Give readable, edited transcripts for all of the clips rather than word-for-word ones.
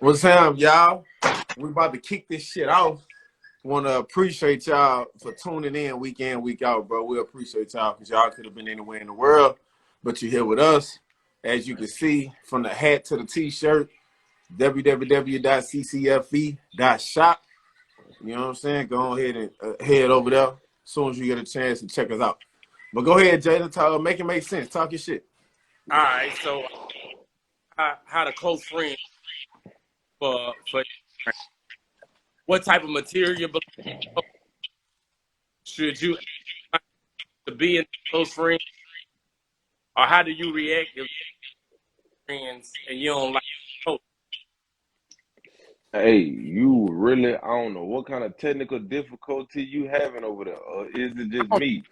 What's up, y'all? We about to kick this shit off. Want to appreciate y'all for tuning in, week out, bro. We appreciate y'all because y'all could have been anywhere in the world, but you're here with us. As you can see, from the hat to the t-shirt, www.ccfe.shop. You know what I'm saying? Go ahead and head over there as soon as you get a chance to check us out. But go ahead, Jalen. Make it make sense. Talk your shit. All right, so how the close friend for what type of material should you to be in close friends, or how do you react if friends and you don't like? Oh, Hey, you really, I don't know what kind of technical difficulty you having over there, or is it just me?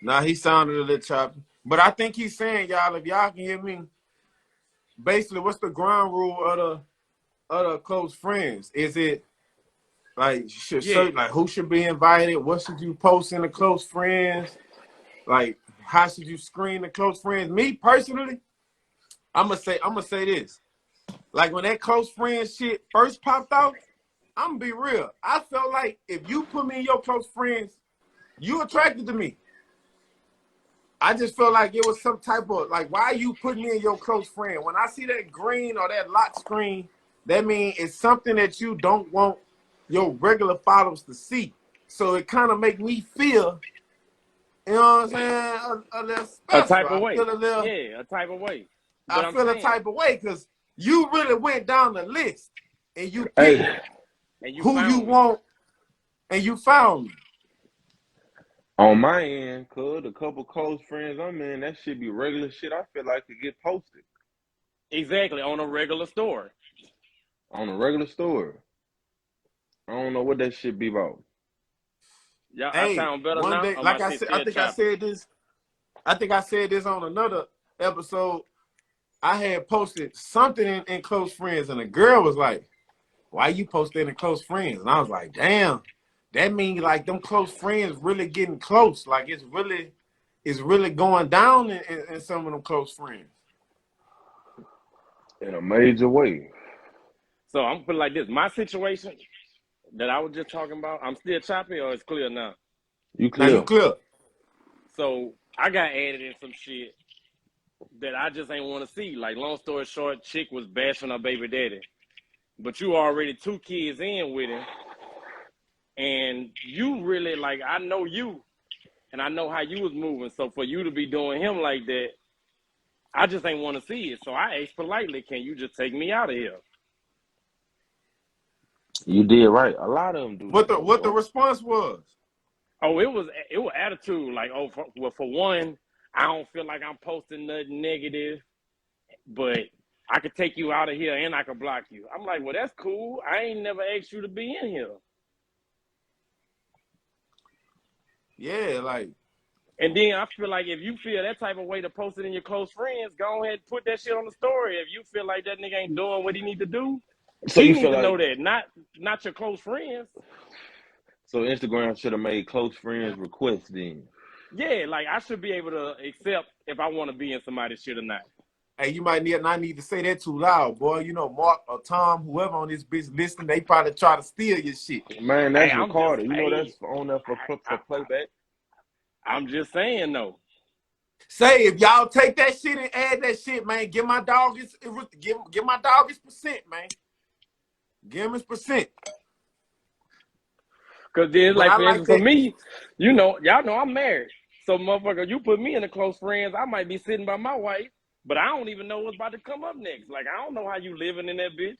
Nah, he sounded a little choppy. But I think he's saying, y'all, if y'all can hear me, basically, what's the ground rule of the close friends? Is it like yeah, like who should be invited? What should you post in the close friends? Like how should you screen the close friends? Me personally, I'm gonna say this. Like when that close friends shit first popped out, I'm gonna be real. I felt like if you put me in your close friends, you attracted to me. I just felt like it was some type of like, why are you putting me in your close friend? When I see that green or that lock screen, that means it's something that you don't want your regular followers to see. So it kind of make me feel, you know what I'm saying, a little a special. type of way. Yeah, a type of way. I But I'm feel a saying, type of way because you really went down the list and you picked Hey, and you who you found me. want and you found me. on my end, cuz a couple close friends I'm in, that should be regular shit. I feel like could get posted Exactly on a regular store. on a regular store. I don't know what that shit be about. Yeah, I Hey, sound better one now, day, or my like I shit said, I still think I choppy? said this. I think I said this on another episode. I had posted something in close friends, and a girl was like, "Why you posting in close friends?" And I was like, "Damn, that means like them close friends really getting close. Like it's really going down in some of them close friends." In a major way. So I'm gonna put it like this: my situation that I was just talking about, I'm still choppy, or it's clear now. You Now you clear. clear. So I got added in some shit that I just ain't want to see. Like, long story short, chick was bashing her baby daddy, but you already 2 kids in with him, and you really like, I know you, and I know how you was moving. So for you to be doing him like that, I just ain't want to see it. So I asked politely, "Can you just take me out of here?" You did right. A lot of them do What that the though, what the bro. response was? Oh, it was attitude. Like, oh, for one, I don't feel like I'm posting nothing negative, but I could take you out of here and I could block you. I'm like, well, that's cool. I ain't never asked you to be in here. Yeah, like And then I feel like if you feel that type of way to post it in your close friends, go ahead and put that shit on the story. If you feel like that nigga ain't doing what he need to do, So he you need feel to like know that, not your close friends. so Instagram should have made close friends requests then. Yeah, like I should be able to accept if I want to be in somebody's shit or not. hey, you might not need to say that too loud, boy. You know, Mark or Tom, whoever on this bitch listening, they probably try to steal your shit. Man, Hey, that's recorded. You know that's on there I, for playback. I'm just saying though. Say if y'all take that shit and add that shit, man, give my dog give my dog his percent, man. Give him his percent. Cause then, But like I for like instance, for that. me, y'all know I'm married. So motherfucker, you put me in the close friends, I might be sitting by my wife, but I don't even know what's about to come up next. Like I don't know how you living in that bitch.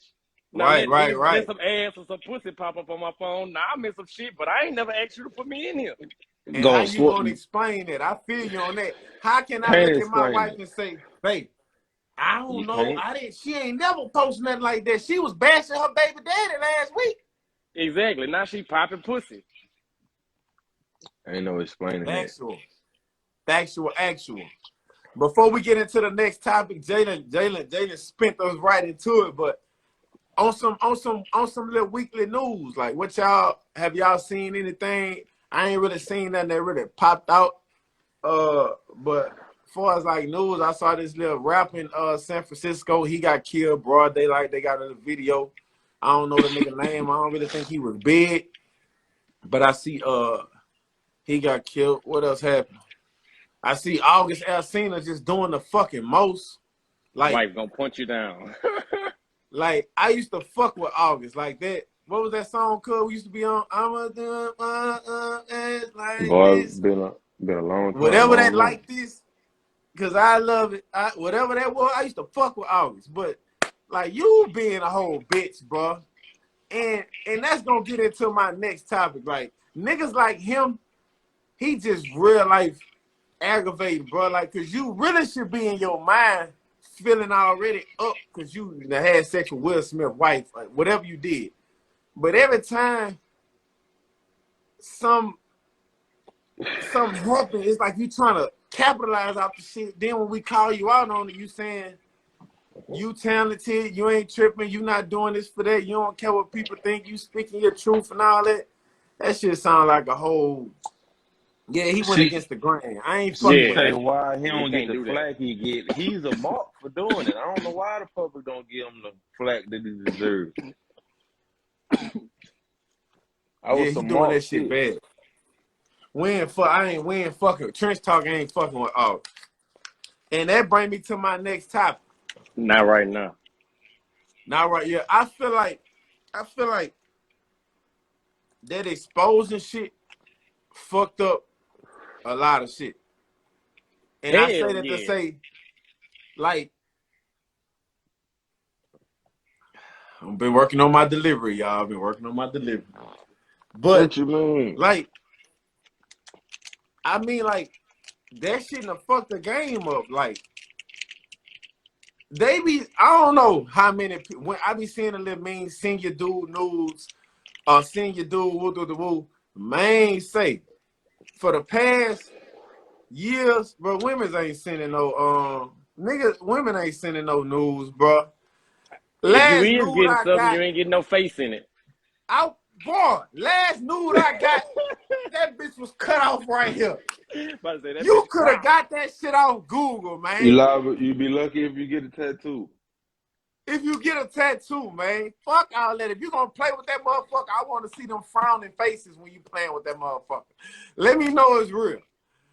Now Right, right, let right. some ass or some pussy pop up on my phone. Now I'm in some shit, but I ain't never asked you to put me in here. And how Go you swoop. gonna explain that? I feel you on that. How can I Can't look at my explain wife it. and say, babe, I You don't know. can't. She ain't never posted nothing like that. She was bashing her baby daddy last week. Exactly. Now she popping pussy. Ain't no explaining that. Factual. Actual. Before we get into the next topic, Jalen spent us right into it. But on some little weekly news, like what y'all seen anything? I ain't really seen nothing that really popped out. But far as like news, I saw this little rapper in San Francisco. He got killed broad daylight. They got in the video. I don't know the nigga name. I don't really think he was big, but I see he got killed. What else happened? I see August Alsina just doing the fucking most. Like, Wife gonna punch you down. like I used to fuck with August like that. What was that song called? We used to be on. I'ma do it like Boy, this. been a long time. Whatever I that don't know. like this, cause I love it. Whatever that was, I used to fuck with August. But like you being a whole bitch, bro. And that's gonna get into my next topic. Like niggas like him, he just real life aggravated, bro. Like, cause you really should be in your mind feeling already up because you had sex with Will Smith's wife, like, whatever you did. But every time something happens, it's like you trying to capitalize off the shit. Then when we call you out on it, you saying you talented, you ain't tripping, you not doing this for that, you don't care what people think, you speaking your truth and all that. That shit sound like a whole. Yeah, he went She against the grain. I ain't fucking she with Yeah, say that. why he you don't get can't the do that. flack he get. He's a mark for doing it. I don't know why the public don't give him the flack that he deserves. I Yeah, was he some doing mark that shit shit. bad. We ain't fucking. TrenchTalk ain't fucking with all. And that bring me to my next topic. Not right now. Now, right, yeah, I feel like that exposing shit fucked up a lot of shit. And I say Hell that to yeah. say, like, I've been working on my delivery, y'all. I've been working on my delivery. But, What you mean? like, I mean, like, that shit done fucked the game up. Like, they be, I don't know how many, when I be seeing a little mean, send your dude nudes, or send your dude woo. Man, say, for the past years, bro, women ain't sending no, women ain't sending no news, bro. If you Last is nude getting I something, got, you ain't getting no face in it. last nude I got, that bitch was cut off right here. About to say that You bitch could have cropped. got that shit off Google, You man. liable, you be lucky if you get a tattoo. If you get a tattoo, man, fuck all that. If you gonna play with that motherfucker, I want to see them frowning faces when you playing with that motherfucker. Let me know it's real.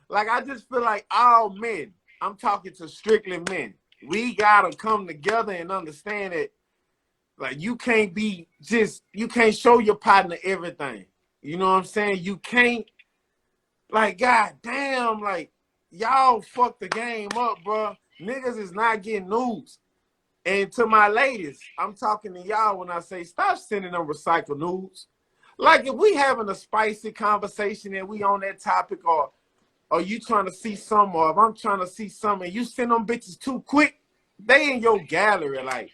Like, I just feel like all men, I'm talking to strictly men, we gotta come together and understand that, like, you can't show your partner everything. You know what I'm saying? You can't, like, god damn, like, y'all fuck the game up, bro. Niggas is not getting news. And to my ladies, I'm talking to y'all when I say stop sending them recycled news. Like, if we having a spicy conversation and we on that topic, or you trying to see some, or if I'm trying to see some and you send them bitches too quick, they in your gallery. Like,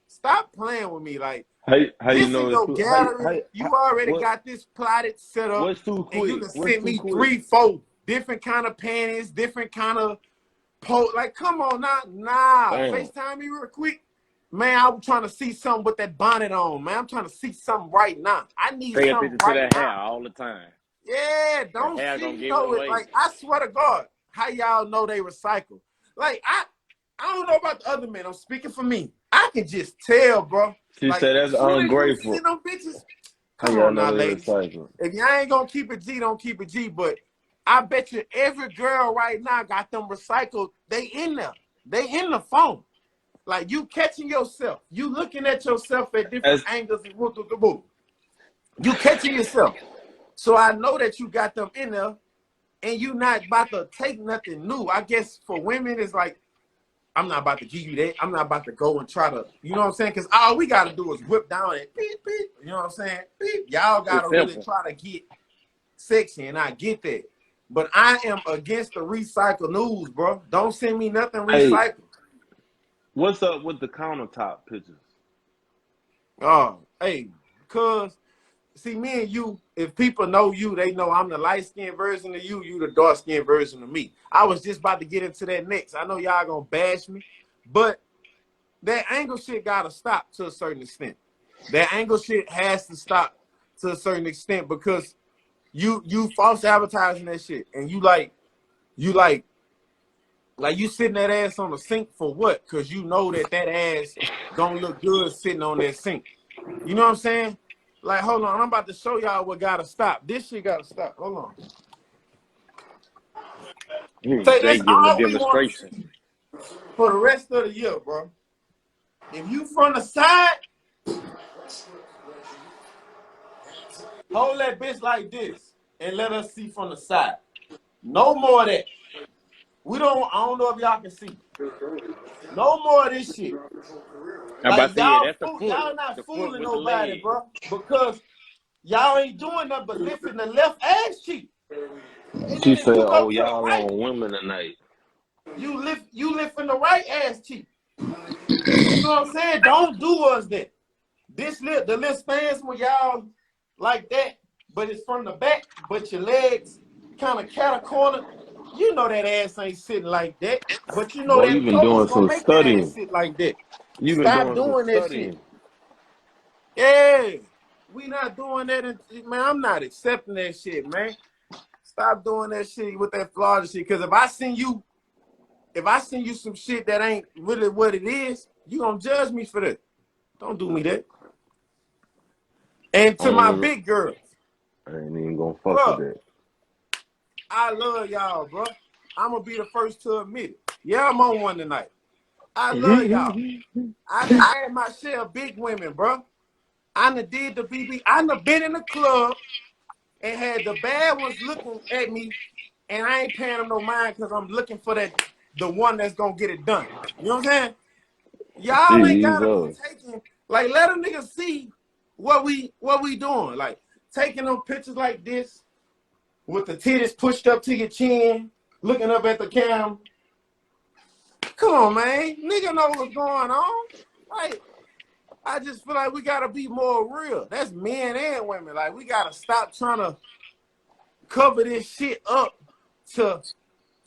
stop playing with me. Like, How you this in know it's your too? gallery, you already What got this plotted set up, what's too and you quick? done What's sent too me quick? 3, 4 different kind of panties, different kind of like, come on now. Nah, Damn. FaceTime me real quick. Man, I'm trying to see something with that bonnet on, man. I'm trying to see something right now. I need Pay something attention to right that hair now. all the time. Yeah, That don't hair see gonna me give it know it. away. Like, I swear to God, how y'all know they recycle? Like, I don't know about the other men. I'm speaking for me. I can just tell, bro. She Like, said that's soon as you ungrateful. see them bitches, How come y'all on know now, they ladies. recycle? If y'all ain't gonna keep it G, don't keep it G. But I bet you every girl right now got them recycled. They in there. They in the phone. Like, you catching yourself. You looking at yourself at different As angles and woo. You catching yourself. So I know that you got them in there and you not about to take nothing new. I guess for women, it's like, I'm not about to give you that. I'm not about to go and try to, you know what I'm saying? Because all we got to do is whip down and beep, beep. You know what I'm saying? Beep. Y'all got It's to really simple. try to get sexy, and I get that. But I am against the recycle news, bro. Don't send me nothing hey, recycled. what's up with the countertop pictures? Oh, hey, cuz, see, me and you, if people know you, they know I'm the light-skinned version of you, you the dark-skinned version of me. I was just about to get into that next. I know y'all gonna bash me, but that angle shit gotta stop to a certain extent. That angle shit has to stop to a certain extent because you false advertising that shit, and you like Like you sitting that ass on the sink for what? Cause you know that ass gonna look good sitting on that sink. You know what I'm saying? Like, hold on, I'm about to show y'all what gotta stop. This shit gotta stop. Hold on. Say Jay that's giving a all we want to demonstration. see for the rest of the year, bro. If you from the side, hold that bitch like this and let us see from the side. No more of that. I don't know if y'all can see. No more of this shit. I'm about Like to say, yeah, that's the foot. y'all not The foot fooling with the nobody, leg. bro. Because y'all ain't doing nothing but lifting the left ass cheek. And She then if said, you go "Oh, to the y'all right, on women tonight." you lifting the right ass cheek. You know what I'm saying? Don't do us that. The list stands when y'all like that, but it's from the back, but your legs kind of cat-a-corner. You know that ass ain't sitting like that, but you know Boy, that you've been pose doing gonna some make your ass studying. sit like that. You've been Stop doing some doing that shit. studying. Yeah, we not doing that. Man, I'm not accepting that shit, man. Stop doing that shit with that Florida shit. Because if I send you some shit that ain't really what it is, you gonna judge me for that. Don't do me that. And I to my ain't, big girls, I ain't even gonna fuck with bro, that. I love y'all, bro. I'm gonna be the first to admit it. Yeah, I'm on one tonight. I love y'all. I done had my share of big women, bro. I done did the BB. I done been in the club and had the bad ones looking at me, and I ain't paying them no mind because I'm looking for the one that's gonna get it done. You know what I'm saying? Y'all ain't gotta be Jesus. taking like let a nigga see what we doing. Like taking them pictures like this with the titties pushed up to your chin, looking up at the cam. Come on, man. Nigga know what's going on. Like, I just feel like we gotta be more real. That's men and women. Like, we gotta stop trying to cover this shit up to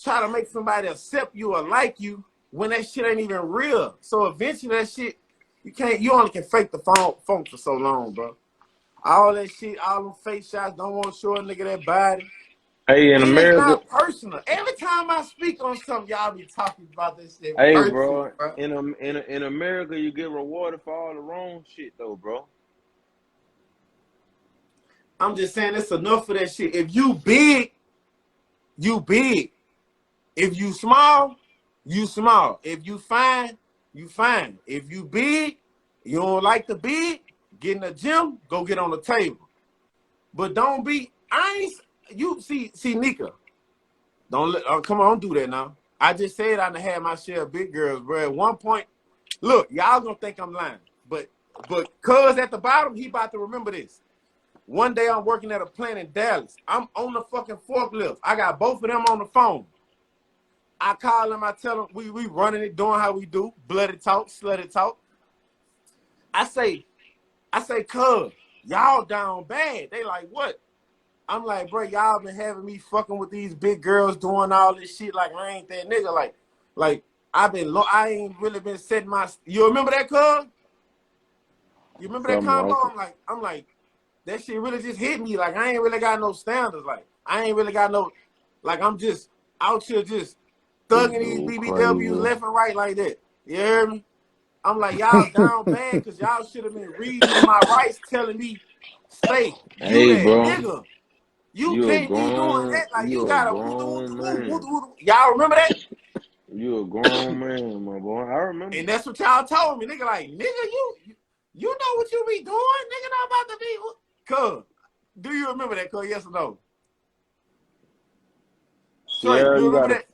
try to make somebody accept you or like you when that shit ain't even real. So eventually that shit, you only can fake the phone for so long, bro. All that shit, all them fake shots, don't want to show a nigga that body. Hey, in And it's America, not personal. Every time I speak on something, y'all be talking about this shit hey, personal, bro, bro. in America, you get rewarded for all the wrong shit, though, bro. I'm just saying it's enough of that shit. If you big, you big. If you small, you small. If you fine, you fine. If you big, you don't like the big, get in the gym, go get on the table. But don't be, you see Nika. Don't let, come on, don't do that now. I just said I done had my share of big girls, bro. At one point, look, y'all gonna think I'm lying. But cuz at the bottom, he about to remember this. One day I'm working at a plant in Dallas. I'm on the fucking forklift. I got both of them on the phone. I call them, I tell them we running it, doing how we do, bloody talk, slutty talk. I say, cuz, y'all down bad. They like, what? I'm like, bro, y'all been having me fucking with these big girls doing all this shit like I ain't that nigga. Like I ain't really been setting my. You remember that, cuz? You remember that Something combo? like I'm like, that shit really just hit me. Like I ain't really got no standards. Like I ain't really got no. Like I'm just out here just this thugging these dude BBWs crazy. left and right like that. You hear me? I'm like, y'all down bad because y'all should have been reading me my rights, telling me, stay. You Hey, that bro, nigga. You can't be doing that. Like you you a gotta grown man. y'all remember that? You a grown man, my boy. I remember. And that's what y'all told me, nigga. Like, nigga, you know what you be doing, nigga. Not about to be. Cuz, do you remember that? Cuz, yes or no? Trey, Sierra, you you remember gotta that?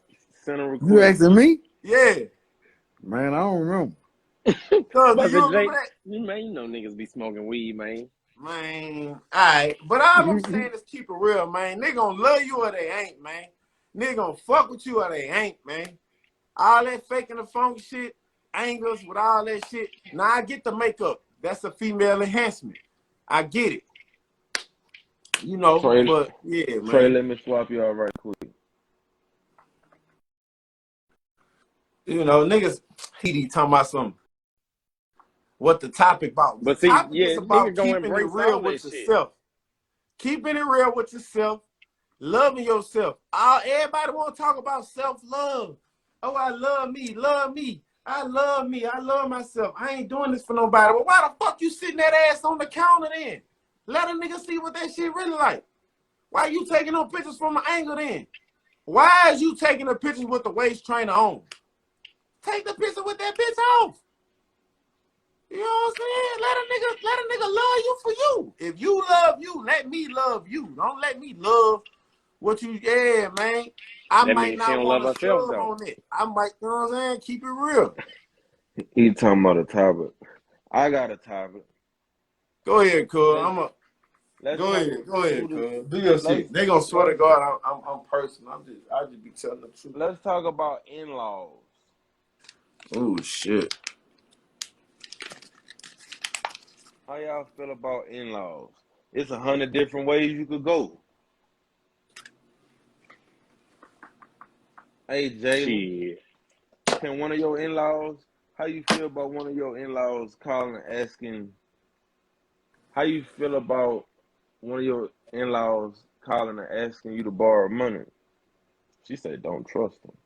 send a You request. asking me? Yeah. Man, I don't remember. Cuz, do But the you remember Jay, that? man, you know niggas be smoking weed, man. Man, all right. But all I'm saying is keep it real, man. They gonna love you or they ain't, man. They gonna fuck with you or they ain't, man. All that faking the phone shit, angles with all that shit. Now I get the makeup. That's a female enhancement. I get it. You know, Trey, but yeah, Trey, man. let me swap you out right quick. You know, niggas, he be talking about something. What the topic about? The But see, topic is yeah, about nigga gonna keeping it embrace real all that with shit. yourself. Keeping it real with yourself. Loving yourself. Everybody want to talk about self-love. Oh, I love me, love me. I love me. I love myself. I ain't doing this for nobody. Well, why the fuck you sitting that ass on the counter then? Let a nigga see what that shit really like. Why you taking no pictures from an angle then? Why is you taking the pictures with the waist trainer on? Take the picture with that bitch off. You know what I'm saying? Let a nigga love you for you. If you love you, let me love you. Don't let me love what you, yeah, man. I That might means she not don't want love to herself sub though. on it. I might, you know what I'm saying? Keep it real. He talking about a topic. I got a topic. Go ahead, cuz. Let's Go talk ahead, about cuz. Do your let's shit. They gonna swear to let's God, I'm personal. I just be telling the truth. let's talk about in-laws. Oh shit. How y'all feel about in-laws? It's 100 different ways you could go. Hey, Jalen, Shit. can one of your in-laws? How you feel about one of your in-laws calling and asking? How you feel about one of your in-laws calling and asking you to borrow money? She said, "Don't trust them."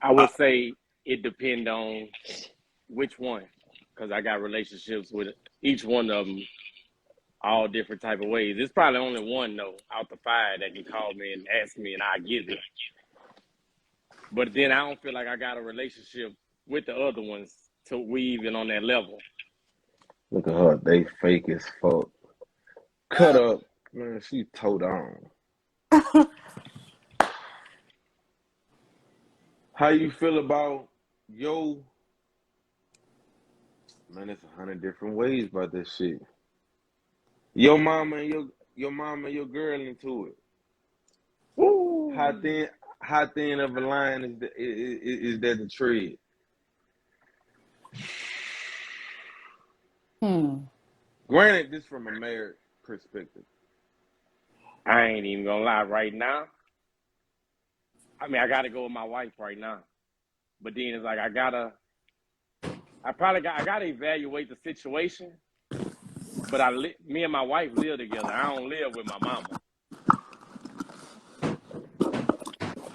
I I, would say it depend on which one, because I got relationships with each one of them, all different type of ways. There's probably only one though out the five that can call me and ask me, and I give it. But then I don't feel like I got a relationship with the other ones to we even on that level. Look at her, they fake as fuck. Cut up, man. She toe down. How you feel about yo? Man, it's 100 different ways about this shit. Your mama and your mama and your girl into it. How Woo! thin how thin of a line is that to tread? Granted, this from a married perspective. I ain't even gonna lie right now. I mean, I gotta go with my wife right now. But then it's like I gotta evaluate the situation. But me and my wife live together. I don't live with my mama.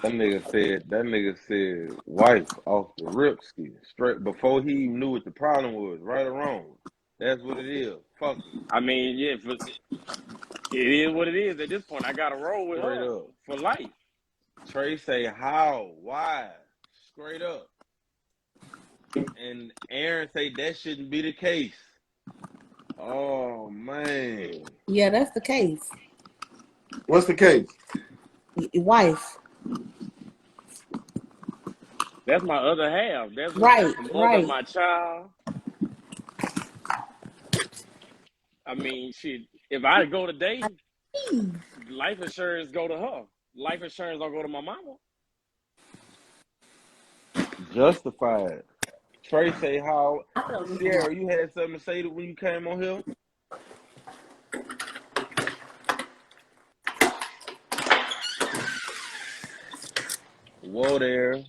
That nigga said wife off the rip ski straight before he even knew what the problem was, right or wrong. That's what it is. Fuck it. I mean, yeah, it is what it is. At this point, I gotta roll with Straight her up. for life. Trey say how? Why? Straight up. And Aaron say that shouldn't be the case. Oh man. Yeah, that's the case. what's the case? Your wife. That's my other half. That's Right, the mother of right. my child. I mean, shit. If I go today, life insurance go to her. Life insurance don't go to my mama. Justified. Trey say how I feel this one. Sierra, you had something to say when you came on here? Whoa there.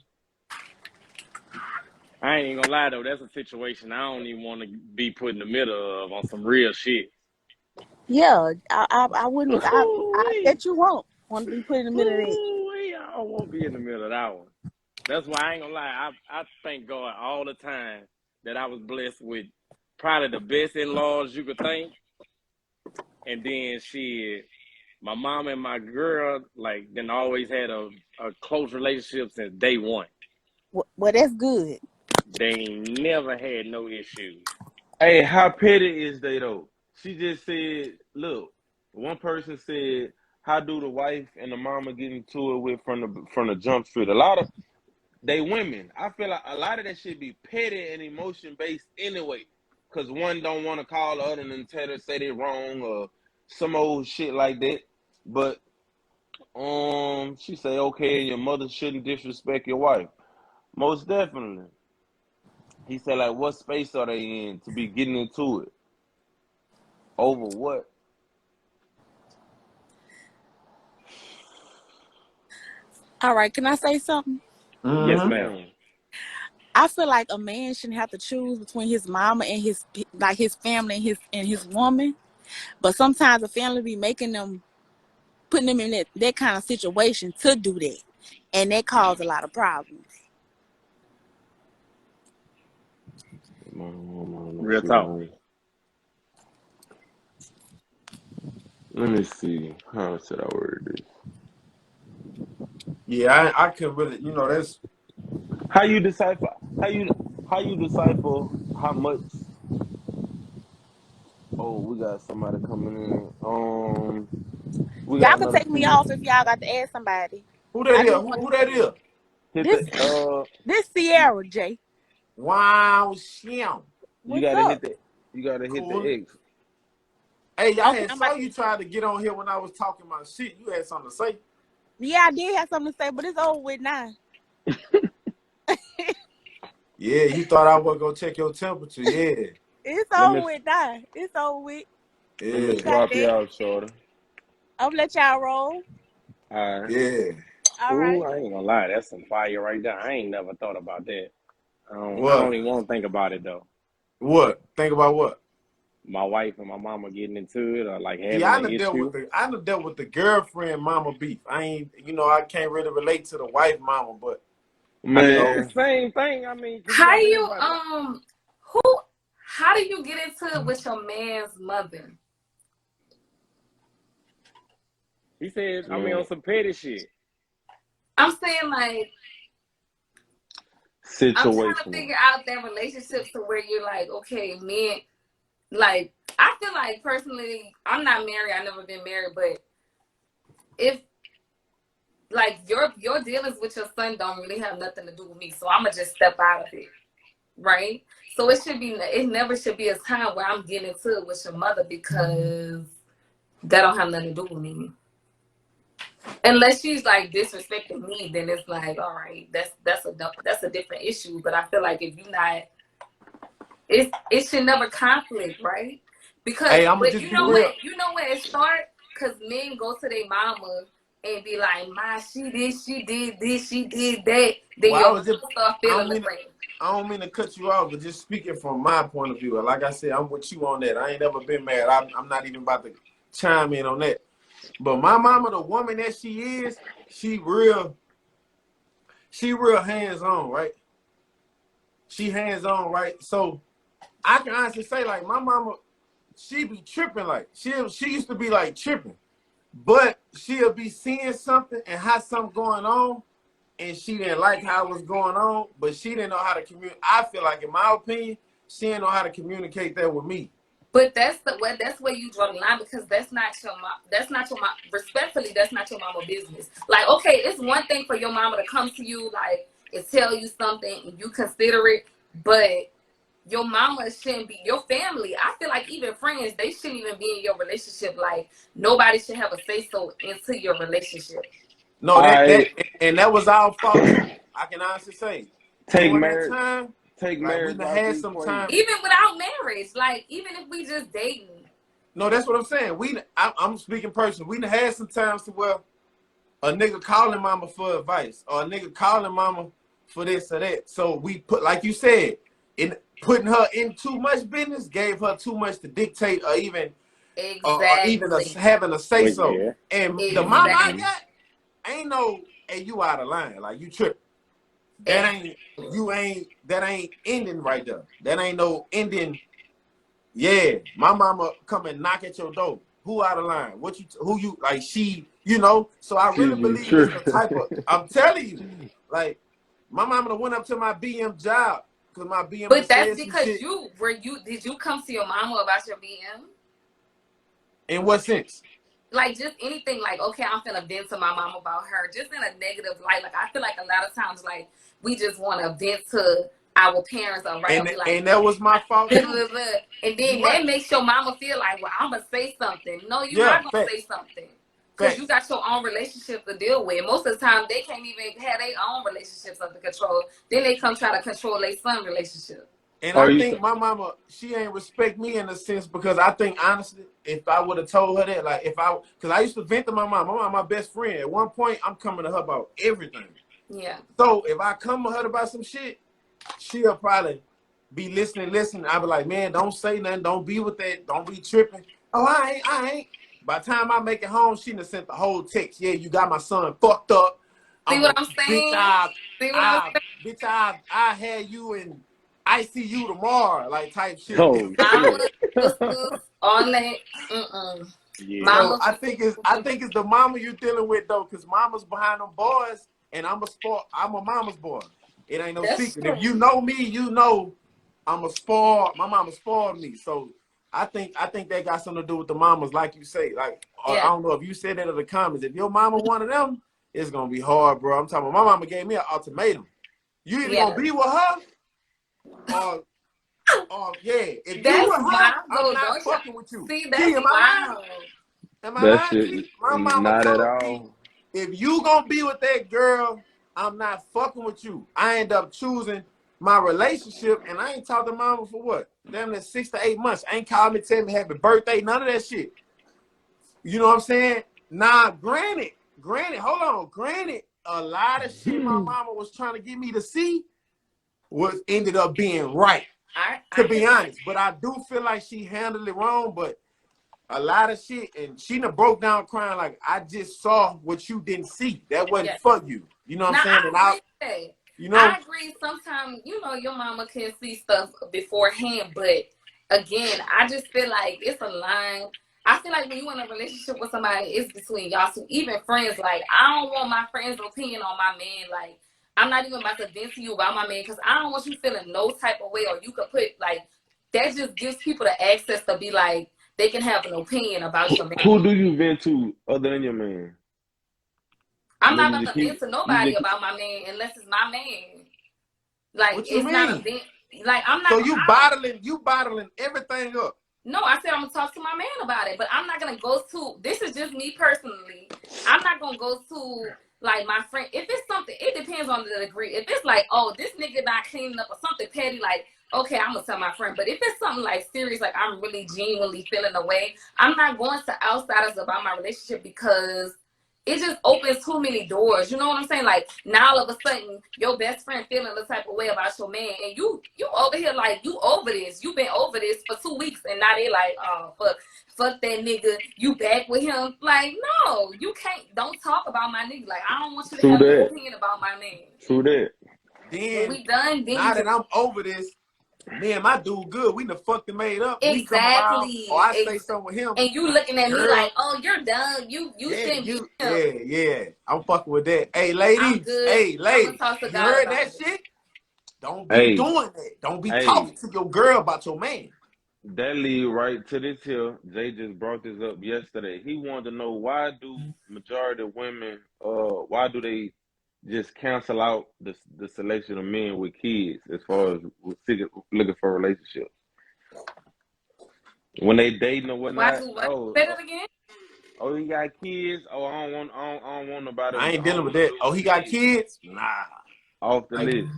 I ain't even gonna lie though. That's a situation I don't even want to be put in the middle of on some real shit. Yeah, I wouldn't. I Ooh-wee. bet you won't want to be put in the middle of that. Ooh-wee. I won't be in the middle of that one. That's why I ain't gonna lie. I thank God all the time that I was blessed with probably the best in-laws you could think. And then my mom and my girl, like, then always had a close relationship since day one. Well, that's good. They ain't never had no issues. Hey, how petty is they though? She just said, look, one person said, how do the wife and the mama get into it with from the jump street? A lot of they women. I feel like a lot of that should be petty and emotion based anyway. Cause one don't want to call the other and tell her say they wrong or some old shit like that. But she say, okay, your mother shouldn't disrespect your wife. Most definitely. He said, like, what space are they in to be getting into it? Over what? All right, can I say something? Yes, Yes, Mm-hmm. ma'am. ma'am. I feel like a man shouldn't have to choose between his mama and his family and his woman. But sometimes the family be making them, putting them in that kind of situation to do that. and that caused a lot of problems. Real talk. Let me see. How should I word this? Yeah, I could really, you know, that's How you decipher? How you decipher how much? Oh, we got somebody coming in. We got Y'all can another take me female. off if y'all got to ask somebody. who that I is. just Who, want who to that see is? Hit this. the This Sierra J. Wow, shim. You What's gotta up? hit the. You gotta hit the Cool. X. Hey, I Okay, had I'm saw about to. you trying to get on here when I was talking my shit. You had something to say. Yeah, I did have something to say, but it's over with now. Yeah, you thought I was gonna check your temperature. Yeah, It's Let over me with now. It's over with. let me You yeah, got swap you that. out, shorter. I'm gonna let y'all roll. All right. yeah. All Ooh, right. I ain't gonna lie, that's some fire right there. I ain't never thought about that. I What? don't even want to think about it though. What? Think about what? My wife and my mama getting into it or like See, having an issue. I done dealt with the girlfriend mama beef. I ain't, you know, I can't really relate to the wife mama, but I mean, it's the Man, same thing. I mean, because you How got to think you about it. who how do you get into it with your man's mother? He said, I mean, on man, some petty shit. I'm saying like I'm trying to situational. figure out that relationship to where you're like, okay, men like I feel like personally, I'm not married, I've never been married, but if like your dealings with your son don't really have nothing to do with me, so I'ma just step out of it. Right? So it never should be a time where I'm getting into it with your mother because that don't have nothing to do with me. Unless she's like disrespecting me, then it's like, all right, that's a different issue. But I feel like if you're not, it should never conflict, right? Because hey, I'm gonna but just be real. you know where it start? Because men go to their mama and be like, "Ma, she did this, she did that." Then Well, I your was mama just, start I feeling don't the mean, to, same. I don't mean to cut you off, but just speaking from my point of view. Like I said, I'm with you on that. I ain't never been married. I'm not even about to chime in on that. But my mama, the woman that she is, she real, she real hands on, right? She hands on, right? So I can honestly say, like, my mama, she be tripping, like she used to be like tripping, but she'll be seeing something and have something going on, and she didn't like how it was going on, but she didn't know how to communicate. I feel like, in my opinion, she didn't know how to communicate that with me. But that's where you draw the line because that's not your mom. That's not your mom. Respectfully, that's not your mama business. Like, okay, it's one thing for your mama to come to you like and tell you something and you consider it, but your mama shouldn't be your family. I feel like even friends, they shouldn't even be in your relationship. Like nobody should have a say so into your relationship. No, I and that was our fault too. I can honestly say, take during that marriage time, take like we marriage done out the had some time. equation. Even without marriage, like even if we just dating. No, that's what I'm saying. I'm speaking personally. We done had some times to where a nigga calling mama for advice or a nigga calling mama for this or that. So we put, like you said, in putting her in too much business, gave her too much to dictate or even Exactly. having a say Well, so. yeah. And the mama I Exactly. got ain't no, hey, you out of line. Like, you tripping. Exactly. That ain't ending right there. That ain't no ending. Yeah, my mama come and knock at your door. Who out of line? Who you like? She, you know. So I She really be believe it's the tripping. type of. I'm telling you, like, my mama done went up to my BM job because my BM done But that's said some because shit. did you come to your mama about your BM? In what sense? Like just anything like, okay, I'm finna vent to my mom about her, just in a negative light. Like I feel like a lot of times like we just wanna vent to our parents or right or be like And that was my fault blah, blah, too. blah. And You then right? that makes your mama feel like, well, I'm gonna say something. No, you're Yeah, not gonna say facts, something. Cause you facts. got your own relationship to deal with. Most of the time they can't even have their own relationships under control. Then they come try to control their son relationship. And Are I you think my mama, she ain't respect me in a sense because I think honestly, if I would have told her that, like because I used to vent to my mom, my best friend. At one point, I'm coming to her about everything. Yeah. So if I come to her about some shit, she'll probably be listening. I'll be like, man, don't say nothing. Don't be with that. Don't be tripping. Oh, I ain't. By the time I make it home, she done sent the whole text. Yeah, you got my son fucked up. See what I'm bitch, saying? See what I'm saying? bitch, I had you in ICU tomorrow, like type shit. Oh Mama, shit. sisters, all that. Yeah. So Mama, I think it's the mama you're dealing with though, because mama's behind them boys, and I'm a mama's boy. It ain't no that's secret. If true. you know me, you know I'm a spoil. My mama spoiled me. So I think that got something to do with the mamas, like you say. Like I Yeah, don't know if you said that in the comments. If your mama one of them, it's gonna be hard, bro. I'm talking about my mama gave me an ultimatum. You either yeah. gonna be with her or yeah. If you That's with her, wild I'm though. not Don't you fucking with you. see? Key, That's am I lying? wild. Am I That lying, shit, Key? My mama not at told me, all. if you gonna be with that girl, I'm not fucking with you. I end up choosing my relationship, and I ain't talked to mama for what? Damn near 6 to 8 months. Ain't called me, tell me happy birthday, none of that shit. You know what I'm saying? Nah, granted, hold on, granted, a lot of shit my mama was trying to get me to see was ended up being right, I to can be honest. But I do feel like she handled it wrong, but a lot of shit, and she done broke down crying like, I just saw what you didn't see. That wasn't yeah. for you. You know what I'm Now saying? I And agree with that. you I know, agree. Sometimes your mama can see stuff beforehand, but again, I just feel like it's a line. I feel like when you in a relationship with somebody, it's between y'all two. Even friends, like I don't want my friend's opinion on my man. Like I'm not even about to vent to you about my man because I don't want you feeling no type of way, or you could put like that just gives people the access to be like they can have an opinion about your man. Who do you vent to other than your man? I'm Then not you about just to vent keep to you nobody just about my man unless it's my man. Like what you it's not a mean? vent. Like I'm So not. you bottling everything up. No, I said I'm gonna talk to my man about it, but I'm not gonna go to. This is just me personally. I'm not gonna go to like my friend. If it's something, it depends on the degree. If it's like, oh, this nigga not cleaning up or something petty, like okay, I'm gonna tell my friend. But if it's something like serious, like I'm really genuinely feeling away, I'm not going to outsiders about my relationship because it just opens too many doors. You know what I'm saying? Like now all of a sudden your best friend feeling the type of way about your man, and you over here like you over this. You been over this for 2 weeks, and now they like, oh fuck that nigga. You back with him? Like no, you can't. Don't talk about my nigga. Like I don't want you to true have no that. opinion about my man. True that. When Then we done, then you now can that I'm over this, me and my dude good. We done fucked and made up. We come around, or exactly. I say something with him. And you looking at me Girl, like, oh, you're done. You yeah, shouldn't be him. yeah. I'm fucking with that. I'm good. Hey, I'm gonna ladies, talk to you God heard about that it. shit? Don't be Hey, doing that. Don't be hey, talking to your girl about your man. that lead right to this here. Jay just brought this up yesterday. He wanted to know why do majority of women, why do they just cancel out the selection of men with kids as far as looking for relationships when they dating or Why whatnot? do what? Say that again. Oh, he got kids. Oh, I don't want nobody. I ain't I don't dealing want with to that. do it Oh, with he got kids. kids? Nah. Off the I, list.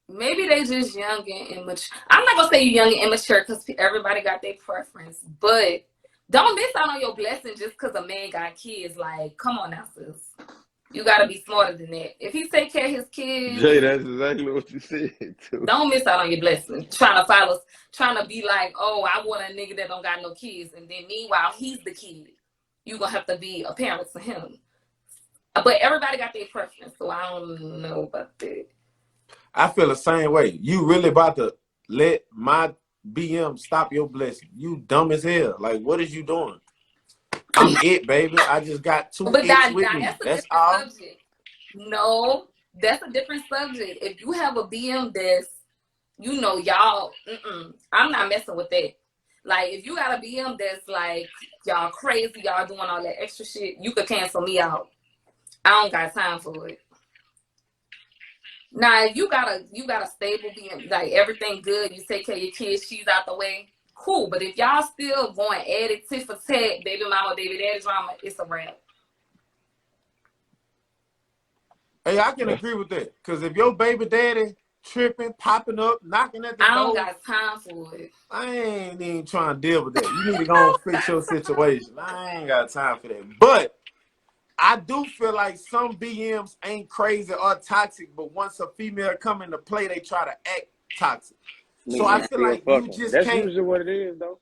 Maybe they just young and immature. I'm not gonna say you young and immature because everybody got their preference, but don't miss out on your blessing just because a man got kids. Like, come on now, sis. You gotta be smarter than that. If he take care of his kids, Jay, that's exactly what you said too. don't miss out on your blessing. Trying to be like, oh, I want a nigga that don't got no kids, and then meanwhile he's the kid. You gonna have to be a parent to him. But everybody got their preference, so I don't know about that. I feel the same way. You really about to let my BM stop your blessing. You dumb as hell. Like, what is you doing? I'm it, baby. I just got two But its that, with now me. that's a That's different all. subject. No, that's a different subject. If you have a BM that's, y'all, I'm not messing with that. Like, if you got a BM that's like, y'all crazy, y'all doing all that extra shit, you could cancel me out. I don't got time for it. Now, if you got a stable BM, like everything good, you take care of your kids, she's out the way, cool. But if y'all still going at it, tit for tat, baby mama, baby daddy drama, it's a wrap. Hey, I can agree with that. Because if your baby daddy tripping, popping up, knocking at the I don't door, got time for it. I ain't even trying to deal with that. You need to go and fix your situation. I ain't got time for that. But I do feel like some BMs ain't crazy or toxic, but once a female come into play, they try to act toxic. So I Niggas feel still like you fucking. just That's can't, usually what it is, though.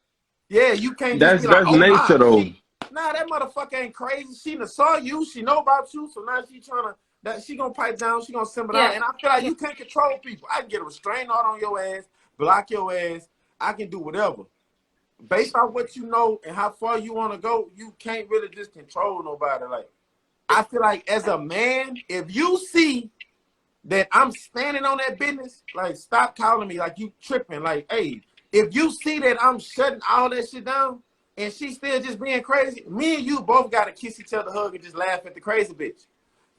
yeah, you can't just be like, That's oh nature nah, though. Nah, that motherfucker ain't crazy. She done saw you. She know about you. So now she trying to, that she gonna pipe down. She gonna simmer down. Yeah. And I feel like Yeah. you can't control people. I can get a restraining order on your ass, block your ass. I can do whatever. Based on what you know and how far you want to go, you can't really just control nobody. Like, I feel like as a man, if you see that I'm standing on that business, like, stop calling me like you tripping. Like, hey, if you see that I'm shutting all that shit down and she's still just being crazy, me and you both got to kiss each other, hug, and just laugh at the crazy bitch.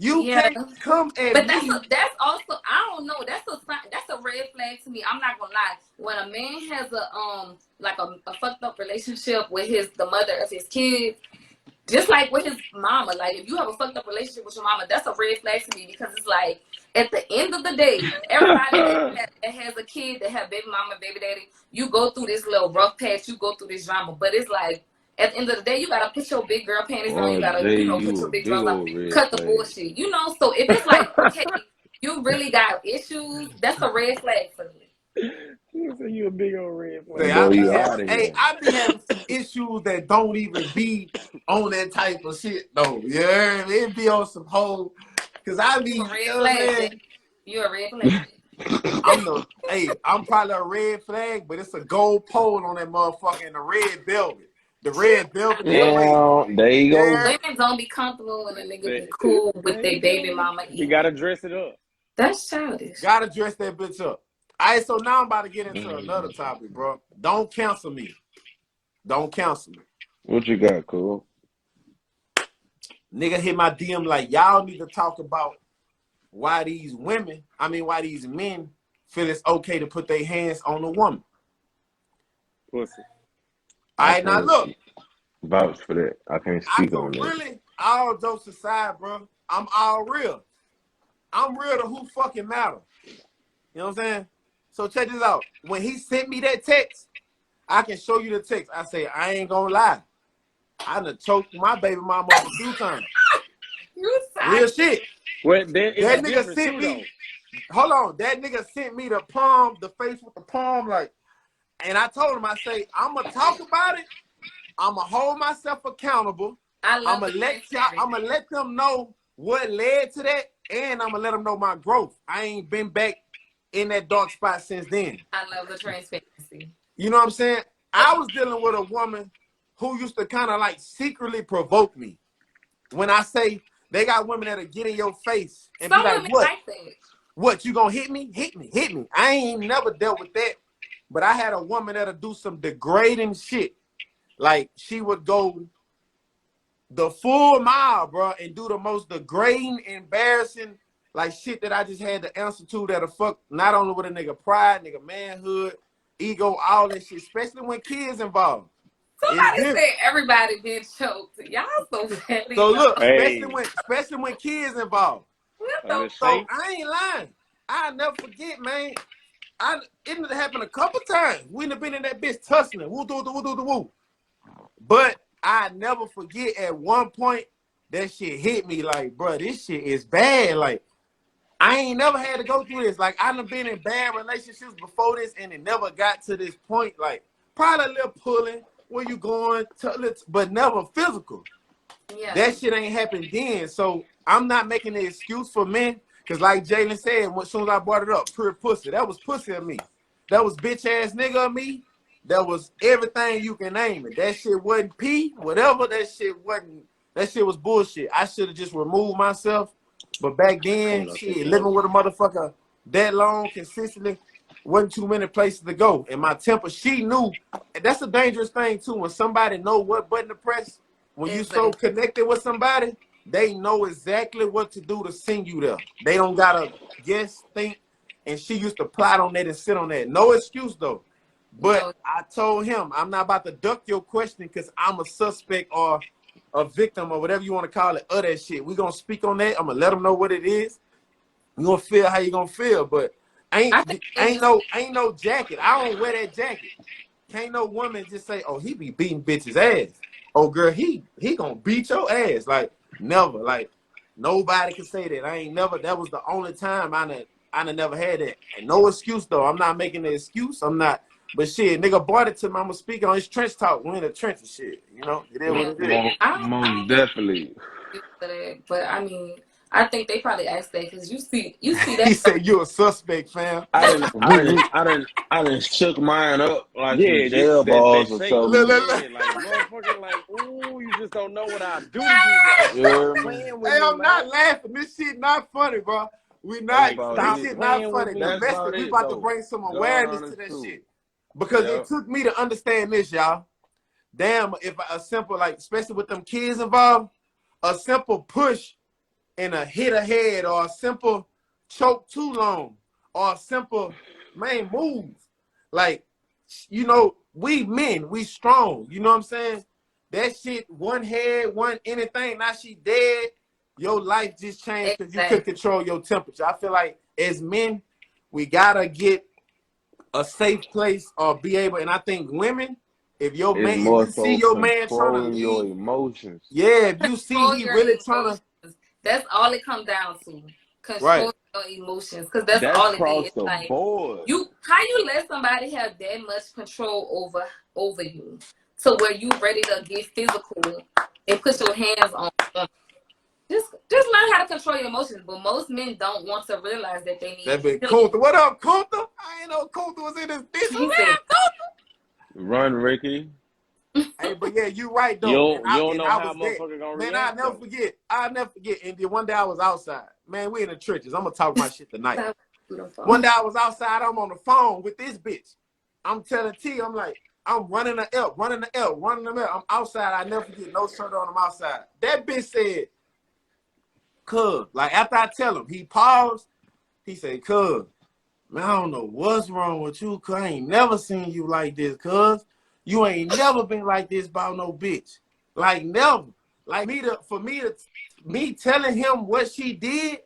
You Yeah. can't come at But me. that's also, I don't know. That's a red flag to me. I'm not gonna lie. When a man has a fucked up relationship with the mother of his kids, just like with his mama, like if you have a fucked up relationship with your mama, that's a red flag to me, because it's like at the end of the day, everybody that has a kid that have baby mama, baby daddy, you go through this little rough patch, you go through this drama, but it's like at the end of the day, you gotta put your big girl panties on, you Oh, gotta, Jay, put you your a big big drawers on, old red cut the flag. bullshit, So if it's like, okay, you really got issues, that's a red flag for me. You say you a big old red Say, flag. Boy, you out of hey, here. I be having some issues that don't even be on that type of shit though. Yeah, it be on some whole, cause I be, You a you red know what I'm flag, saying? bitch. You a red flag. I'm probably a red flag, but it's a gold pole on that motherfucker in the red velvet. The red velvet Women, display. Yeah, there you go. Yeah. women don't be comfortable when a nigga be There cool with there their you baby go. mama He either. gotta dress it up. That's childish. Gotta dress that bitch up. All right, so now I'm about to get into another topic, bro. Don't cancel me. Don't cancel me. What you got, Cole? Nigga hit my DM like, y'all need to talk about why these men feel it's okay to put their hands on a woman. Pussy. All I right, now can't look, vouch for that. I can't I speak could on that. really, all jokes aside, bro, I'm all real. I'm real to who fucking matter. You know what I'm saying? So check this out. When he sent me that text, I can show you the text. I say, I ain't gonna lie. I done choked my baby mama up a few times. You Real suck. shit. Well, there is a That nigga difference sent too, though. me, hold on. That nigga sent me the palm, the face with the palm, like, and I told him, I say, I'ma talk about it. I'ma hold myself accountable. I love the transparency. I'ma let them know what led to that, and I'ma let them know my growth. I ain't been back in that dark spot since then. I love the transparency. You know what I'm saying? I was dealing with a woman who used to kind of like secretly provoke me. When I say they got women that'll get in your face and be Some like, women what? like that. What, you gonna hit me? Hit me, hit me. I ain't never dealt with that. But I had a woman that'll do some degrading shit. Like, she would go the full mile, bro, and do the most degrading, embarrassing, like, shit that I just had to answer to that'll fuck not only with a nigga pride, nigga manhood, ego, all that shit, especially when kids involved. It's Somebody different. said everybody been choked. Y'all so petty. So look, Hey, especially when kids involved. What I'm the just So saying. I ain't lying. I'll never forget, man. It happened a couple times. We done been in that bitch tussling, woo doo woo doo woo. But I never forget at one point that shit hit me like, bro, this shit is bad. Like, I ain't never had to go through this. Like, I done been in bad relationships before this, and it never got to this point. Like, probably a little pulling, where you going, but never physical. Yeah. That shit ain't happened then. So I'm not making an excuse for men. Cause like Jalen said, as soon as I brought it up, pure pussy. That was pussy of me. That was bitch ass nigga of me. That was everything you can name it. That shit wasn't pee, whatever. That shit wasn't. That shit was bullshit. I should have just removed myself. But back then, Coming up shit, this living road. with a motherfucker that long consistently wasn't too many places to go. And my temper, she knew. And that's a dangerous thing too. When somebody know what button to press, when you so Exactly. connected with somebody, they know exactly what to do to send you there. They don't gotta guess, think, and she used to plot on that and sit on that. No excuse though. But No. I told him I'm not about to duck your question because I'm a suspect or a victim or whatever you want to call it of that shit. We gonna speak on that. I'm gonna let them know what it is. You gonna feel how you gonna feel, but I think they just ain't no jacket. I don't wear that jacket. Can't no woman just say, "Oh, he be beating bitches ass." Oh, girl, he gonna beat your ass. Like never. Like nobody can say that. I ain't never. That was the only time I done never had that. And no excuse though. I'm not making an excuse. I'm not. But shit, nigga bought it to me. I'ma speak on his trench talk. We in the trenches shit. You know, it is what Yeah. it is. I Most don't definitely. used to that, but I mean, I think they probably asked that because you see He that. said you a suspect, fam. I done shook mine up like some Yeah, jail they balls or shake. Look, something. look, look. Yeah, like motherfucker, like, ooh, you just don't know what I do to you. Like, You stop hear me? playing with Hey, me, I'm man. not laughing. This shit not funny, bro. We That's not. Like, about This stop it. shit not playing with funny. me. That's Domestic. about We it about to though. bring some God awareness to honest that truth. shit because it Yep. took me to understand this, y'all. Damn, if a simple like, especially with them kids involved, a simple push and a hit ahead, or a simple choke too long, or a simple main move, like, you know, we men, we strong. You know what I'm saying? That shit, one head, one anything. Now she dead. Your life just changed because you couldn't Exactly. control your temperature. I feel like as men, we gotta get a safe place or be able. And I think women, if your It's man, if more you see so your man trying to controlling your leave, emotions. yeah, if you see Control he your really trying to, emotions. That's all it comes down to. right? Control your emotions, because that's That's all it cross is. the Like board. how you let somebody have that much control over you, to where you ready to get physical and put your hands on them. Just learn how to control your emotions. But most men don't want to realize that they need That big healing. Kuntha. What up, Kuntha? I ain't know Kuntha was in this bitch. He said, Run, Ricky. Hey, but yeah, you right You though. don't, you don't And know I how a was there. motherfucker gonna Man, react, though. I'll never forget. And then one day I was outside. Man, we in the trenches. I'm gonna talk my shit tonight. "That was beautiful." One day I was outside, I'm on the phone with this bitch. I'm telling T, I'm like, I'm running the L, running the L, running the L. I'm outside. I never forget, no shirt on, I'm outside. That bitch said, cuz, like after I tell him, he paused, he said, cuz, man, I don't know what's wrong with you, cuz I ain't never seen you like this, cuz. You ain't never been like this about no bitch. Like never. Like me telling him what she did,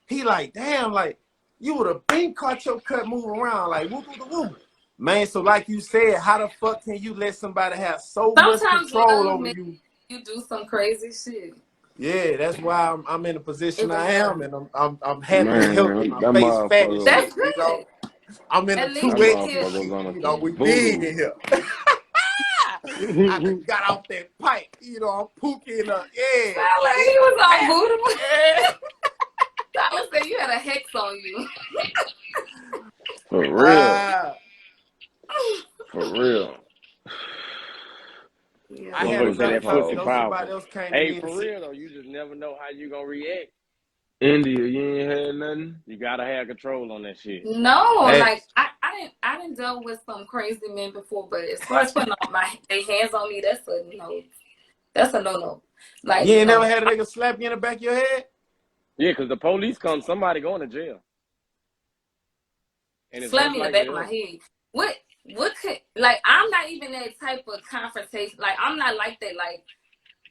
he like, damn, like, you would have been caught your cut moving around, like whoop whoop whoop. Man, so like you said, how the fuck can you let somebody have so much Sometimes control love over makes you? you do some crazy shit. Yeah, that's why I'm in the It position I really am, does. and I'm happy and healthy. Man, My that face fat and motherfucker, That's shit, you know. good. I'm in a At that least you feel 2X. motherfucker's on a You know, we big voodoo. in here. I done got off that pipe, you know, I'm pooking up. Yeah. sound like It, he was on voodoo. yeah. Tyler said you had a hex on you. For real. Ah, For real. Yeah, I had What a Motherfucker was say great I that talk, pussy you know. talking about? Somebody powerful. else came to Hey, me and for said, real though, you just never know how you gonna react. India, you ain't had nothing? You gotta have control on that shit. no, hey, like I didn't deal with some crazy men before, but as far as putting on their hands on me, that's a no. That's a no. you Like ain't never no, had a nigga slap you in the back of your head? Yeah, because the police come, somebody going to jail, and it's slam most me in the likely back of my us. head. What could, like, I'm not even that type of confrontation. Like I'm not like that. Like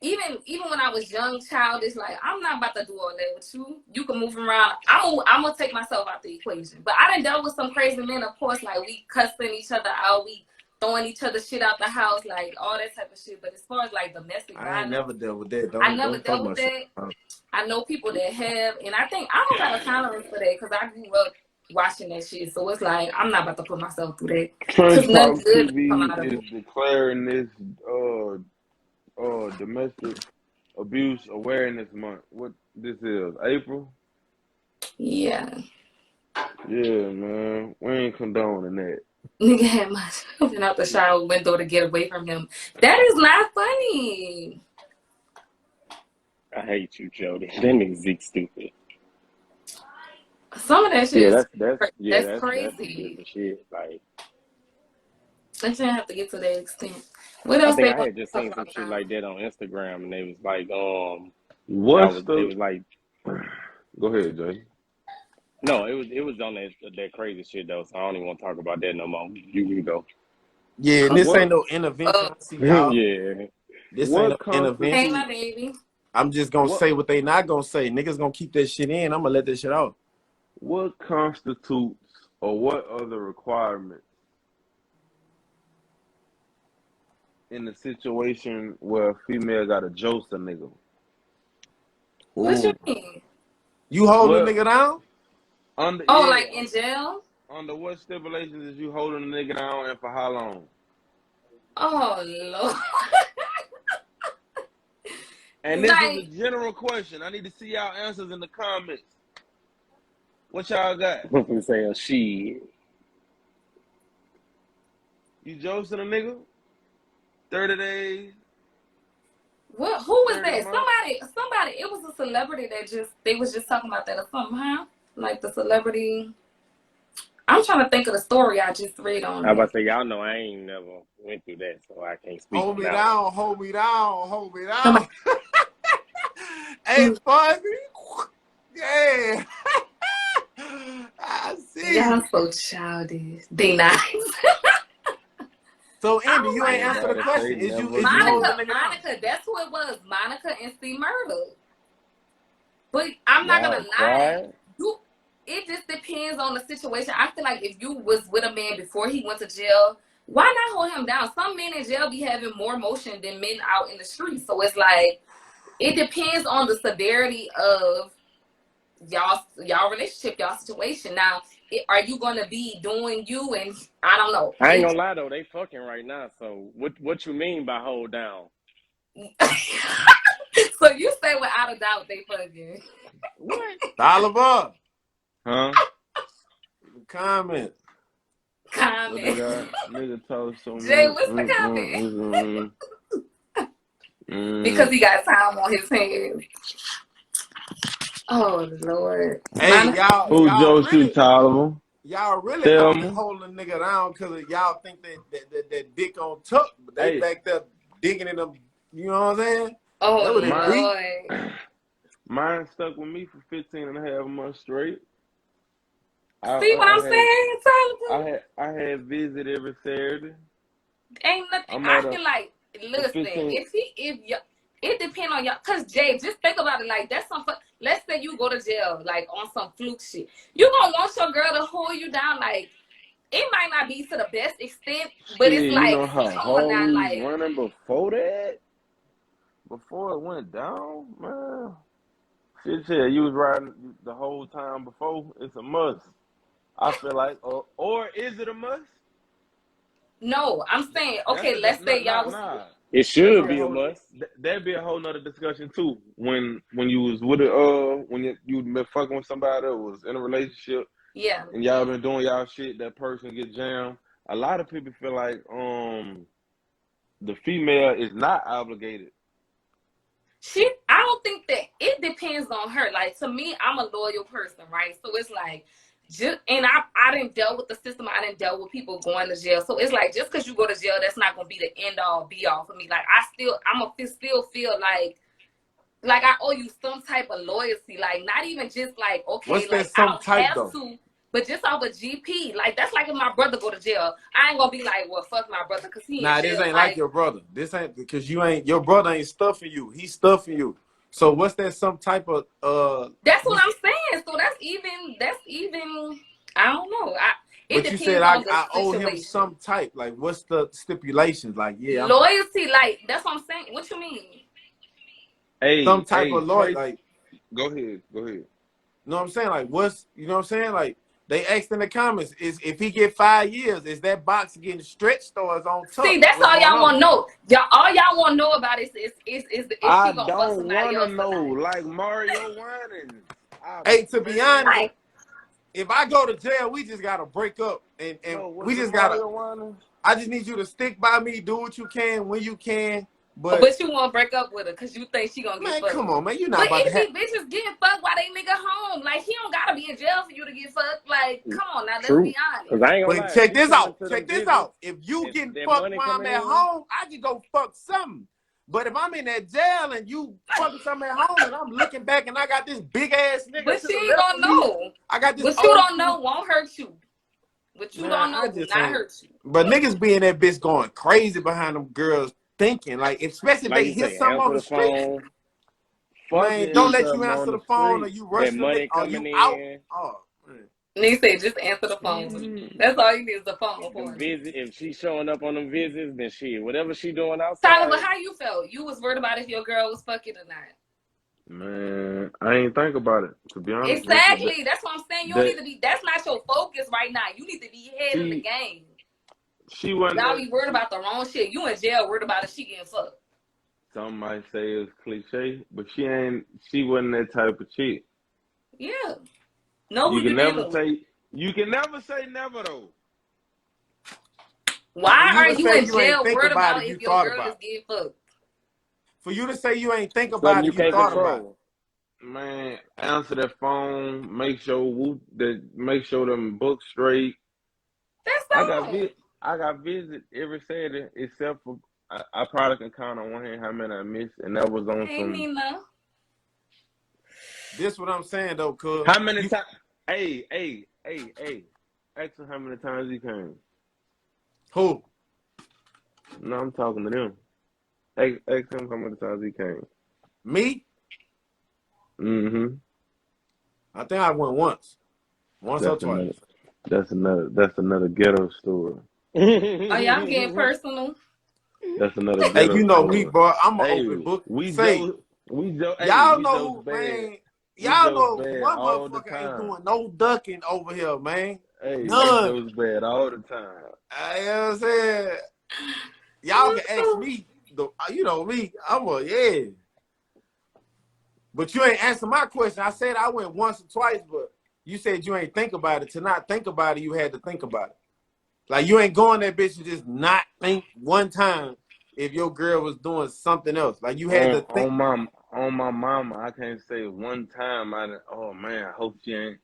even when I was young, childish, like I'm not about to do all that with you. You can move around. I'm gonna take myself out the equation. But I done dealt with some crazy men, of course, like we cussing each other out, we throwing each other shit out the house, like all that type of shit. But as far as like domestic I ain't violence, never dealt with that. I Don't never don't throw dealt with my shit. that. I know people that have, and I think I don't got a tolerance for that because I grew up watching that shit. So it's like I'm not about to put myself through that Trench because nothing Talk good will come TV out of is it. declaring this domestic abuse awareness month. What this is? April? Yeah, Yeah, man. We ain't condoning that. nigga had myself out the shower window to get away from him. That is not funny. I hate you, Jody. That nigga Zeke stupid. Some of that shit Yeah, is that's that's some crazy. different shit. Like, I shouldn't have to get to that extent. What I else think they I want had just to talk seen some about shit now? like that on Instagram, and they was like, What's they the was like, Go ahead, Jay. no, it was on that crazy shit though. So I don't even want to talk about that no more. You go. Yeah, and this ain't What no intervention. Oh, I see y'all. Yeah, This ain't no what hey, intervention. my constitutes baby. I'm just gonna what say what they not gonna say. Niggas gonna keep that shit in. I'm gonna let that shit out. what constitutes or what are the requirements in the situation where a female got to jost a nigga? What you Ooh. mean? You holding a What nigga down? under Oh, yeah like in jail? Under what stipulations is you holding a nigga down and for how long? Oh Lord. And this is a Like, general question. I need to see y'all answers in the comments. What y'all got? We say a shit. You Joseph a nigga? 30 days, what? Who was 30 that? months? Somebody. It was a celebrity that they was just talking about that or something, huh? Like the celebrity. I'm trying to think of the story I just read on I it. about to say, y'all know I ain't never went through that, so I can't speak Hold on me that one. down, hold me down, hold me down. Somebody. Hey, Fuzzy. Yeah. I see Y'all you. so childish. They nice. So, Andy, Oh you my ain't answer the Nobody say question. Is you never holding do. a nigga down? Monica, that's who it was. Monica and C Murder. But I'm not gonna Y'all lie. quiet? It just depends on the situation. I feel like if you was with a man before he went to jail, why not hold him down? Some men in jail be having more motion than men out in the street. So it's like it depends on the severity of y'all relationship, y'all situation. Now, are you gonna be doing you? And I don't know. I ain't gonna lie though, they fucking right now. So what you mean by hold down? So you say without a doubt they fucking. What? Oliver, Huh? comment. What they Comment. got? Nigga told so Jay, much. what's the comment? Because Mm. he got time on his hands. Oh Lord, Hey, Monica. Who Joe shoot Tyler? y'all really only Thelma? holding a nigga down because y'all think that dick on tuck, but they Hey, back there digging in them. You know what I'm saying? Oh That what it mine, be. Lord. mine stuck with me for 15 and a half months straight. I, See what I, I I'm had saying, Tyler? I had visit every Saturday. Ain't nothing. I'm I at a feel like, for listen, 15. if you, it depends on y'all. Cause Jay, just think about it. Like that's some. Let's say you go to jail, like on some fluke shit. You gonna want your girl to hold you down. Like it might not be to the best extent, but it's Shit, you like, know how come on hard now, we was like. running before that? Before it went down, man. Shit, you was riding the whole time before. It's a must. I feel like, or is it a must? No, I'm saying, That's okay, let's say y'all was. nah. It That'd should be a be a whole must. that'd be a whole nother discussion too. When you was with when you been fucking with somebody that was in a relationship Yeah. and y'all been doing y'all shit, that person get jammed. A lot of people feel like the female is not obligated. I don't think that it depends on her. Like to me, I'm a loyal person, right? So it's like and I didn't deal with the system. I didn't deal with people going to jail. So it's like just because you go to jail, that's not gonna be the end all be all for me. Like still feel like I owe you some type of loyalty. Like not even just like okay, What's that like I some don't type have though? to, but just off a GP. Like that's like if my brother go to jail, I ain't gonna be like, well, fuck my brother because he in Nah, this jail. ain't like Like your brother. This ain't because your brother ain't stuffing you. He's stuffing you. So what's that some type of that's what I'm saying. So that's even. I don't know. It but you said depends on the I owe him situation. some type. Like what's the stipulations? Like, yeah, I'm Loyalty, like that's what I'm saying. What you mean? some Hey, type hey, of lawyer, Trace, like, go ahead. you know what I'm saying? Like what's you know what I'm saying? Like they asked in the comments, is if he get 5 years, is that box getting stretched or is on See, tuck? that's What's all going y'all on? want to know. All y'all want to know about is if I she gonna fuck don't somebody wanna else or know, not. like Mario Winans. Hey, to be honest, Man, Like, if I go to jail, we just gotta break up and no, was we it just gotta Mario Winans? I just need you to stick by me, do what you can when you can. But but you want to break up with her because you think she gonna get man, fucked. come on, man. You're not But about to it have. be bitches getting fucked while they nigga home. Like he don't gotta be in jail for you to get fucked. Like, come on now, let's True. be Cause honest. I ain't gonna But lie, if check she this coming out. to them Check this visits out. If you and getting that fucked money while I'm coming at in, home, I can go fuck something. But if I'm in that jail and you fucking something at home and I'm looking back and I got this big ass nigga But to she the ain't left gonna of me, know. I got this What you old don't school. know won't hurt you. What you Man, don't I know will just not ain't. hurt you. But niggas be in that bitch going crazy behind them girls thinking. Like, especially if like they you hit say, something on answer the the street. phone, Man, Fucking don't let you something answer on the the phone or street. you that rushing the bit. money Are coming you out? in, Oh, man. And they said just answer the phone. Mm. That's all you need is the phone for them it. visit. If she showing up on them visits, then shit, whatever she doing Tyler, but outside, how you felt? You was worried about if your girl was fucking or not. Man, I ain't think about it, to be honest with you. Exactly. That's what I'm saying. You don't need to be. That's not your focus right now. You need to be ahead of the she game. she wasn't Y'all that. be worried about the wrong shit. You in jail worried about if she getting fucked. Some might say it's cliche, but she wasn't that type of chick. Yeah. Know who You can you never dealing with. say you can never say never though. For Why you are to you say in you ain't jail think worried about about it, you if your thought girl about is it. getting fucked? For you to say you ain't think Something about you it, you can't thought about it. control. Man, answer that phone. Make sure them books straight. That's I got all. I got visit every Saturday except for I probably can count on one hand how many I missed, and that was on Ain't some. me no. This what I'm saying though, cuz. How many times? Hey. Ask him how many times he came. Who? No, I'm talking to them. Ask him how many times he came. Me? Mm-hmm. I think I went once. Once or That's twice. another. That's another ghetto story. Are y'all getting personal? That's another Hey, ghetto you know me, story. bro. I'm an open Hey, book. we Say, Joe, we Joe. Hey, y'all we know Joe's who, bad. man. We Y'all Joe's know bad one all the motherfucker ain't time. doing no ducking over here, man. Hey, we None. Joe's bad all the time. You know what I'm saying? Y'all can ask me. You know me. Yeah. But you ain't answer my question. I said I went once or twice, but you said you ain't think about it. To not think about it, you had to think about it. Like you ain't going that bitch and just not think one time if your girl was doing something else. Like you had to think. On my mama, I can't say one time. Oh man, I hope she ain't.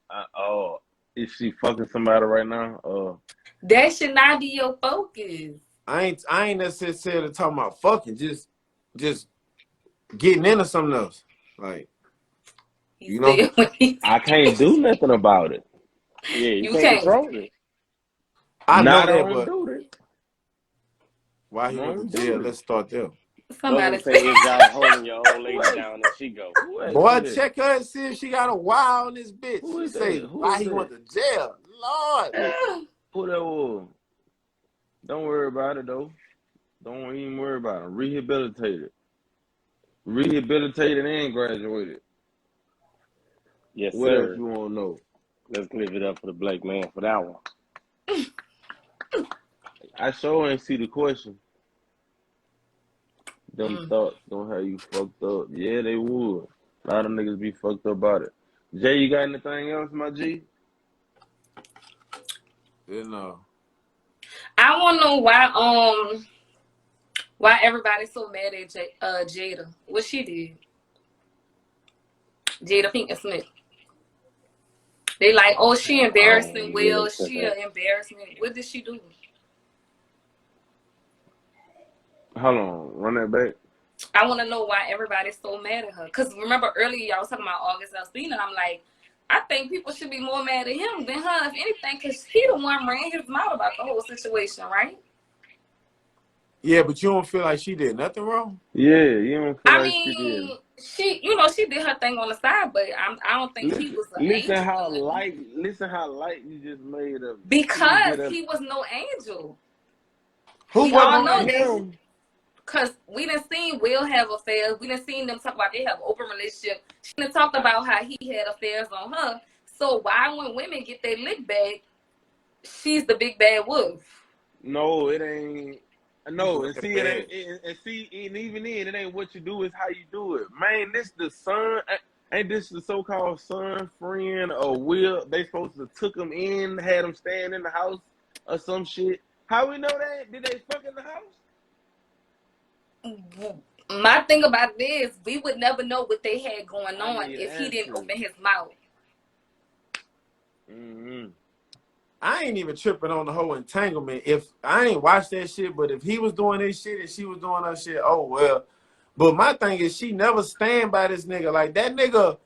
Is she fucking somebody right now? That should not be your focus. I ain't necessarily talking about fucking, just getting into something else. Like, He you know? said when I can't do nothing about it. Yeah, you you can't can't. control it. I know Not that, on but do it. while he went to Won't jail, do it. let's start there. Those are Somebody the things said. y'all holding your old Who lady asked? down and she go. Who asked you Boy, that? check her and see if she got a wow on this bitch. Who She is that? say Who why is he that? went to jail. Lord. Who that was? Don't worry about it though. Don't even worry about it. Rehabilitated and graduated. Yes, What else sir. you want to know? Let's give it up for the black man for that one. I sure ain't see the question. Them thoughts don't have you fucked up. Yeah, they would. A lot of niggas be fucked up about it. Jay, you got anything else, my G? You know. I want to know why everybody's so mad at Jada. What she did? Jada Pinkett Smith. They like, oh, she I don't embarrassing. even get Well, into she that. an embarrassment. What did she do? Hold on, run that back. I want to know why everybody's so mad at her. Because remember earlier y'all was talking about August Alsina, and I'm like, I think people should be more mad at him than her, if anything, because he the one ran his mouth about the whole situation, right? Yeah, but you don't feel like she did nothing wrong? Yeah, you don't feel I like she did. mean, she did her thing on the side, but I don't think he was an angel or nothing. Listen how light you just made of it. She was Because just he was no angel. Who We wasn't all no know angel? this. him. Because we done seen Will have affairs. We done seen them talk about they have open relationship. She done talked about how he had affairs on her. So why when women get their lick back, she's the big bad wolf? No, it ain't. No, and Look at see, that. and even then, it ain't what you do, it's how you do it. Man, this the son, ain't this the so-called son, friend, or Will? They supposed to took him in, had him staying in the house or some shit. How we know that? Did they fuck in the house? My thing about it is, we would never know what they had going I on need if he didn't answers. open his mouth. Mm-hmm. I ain't even tripping on the whole entanglement. If I ain't watched that shit, but if he was doing this shit and she was doing her shit, oh well. But my thing is she never stand by this nigga. Like that nigga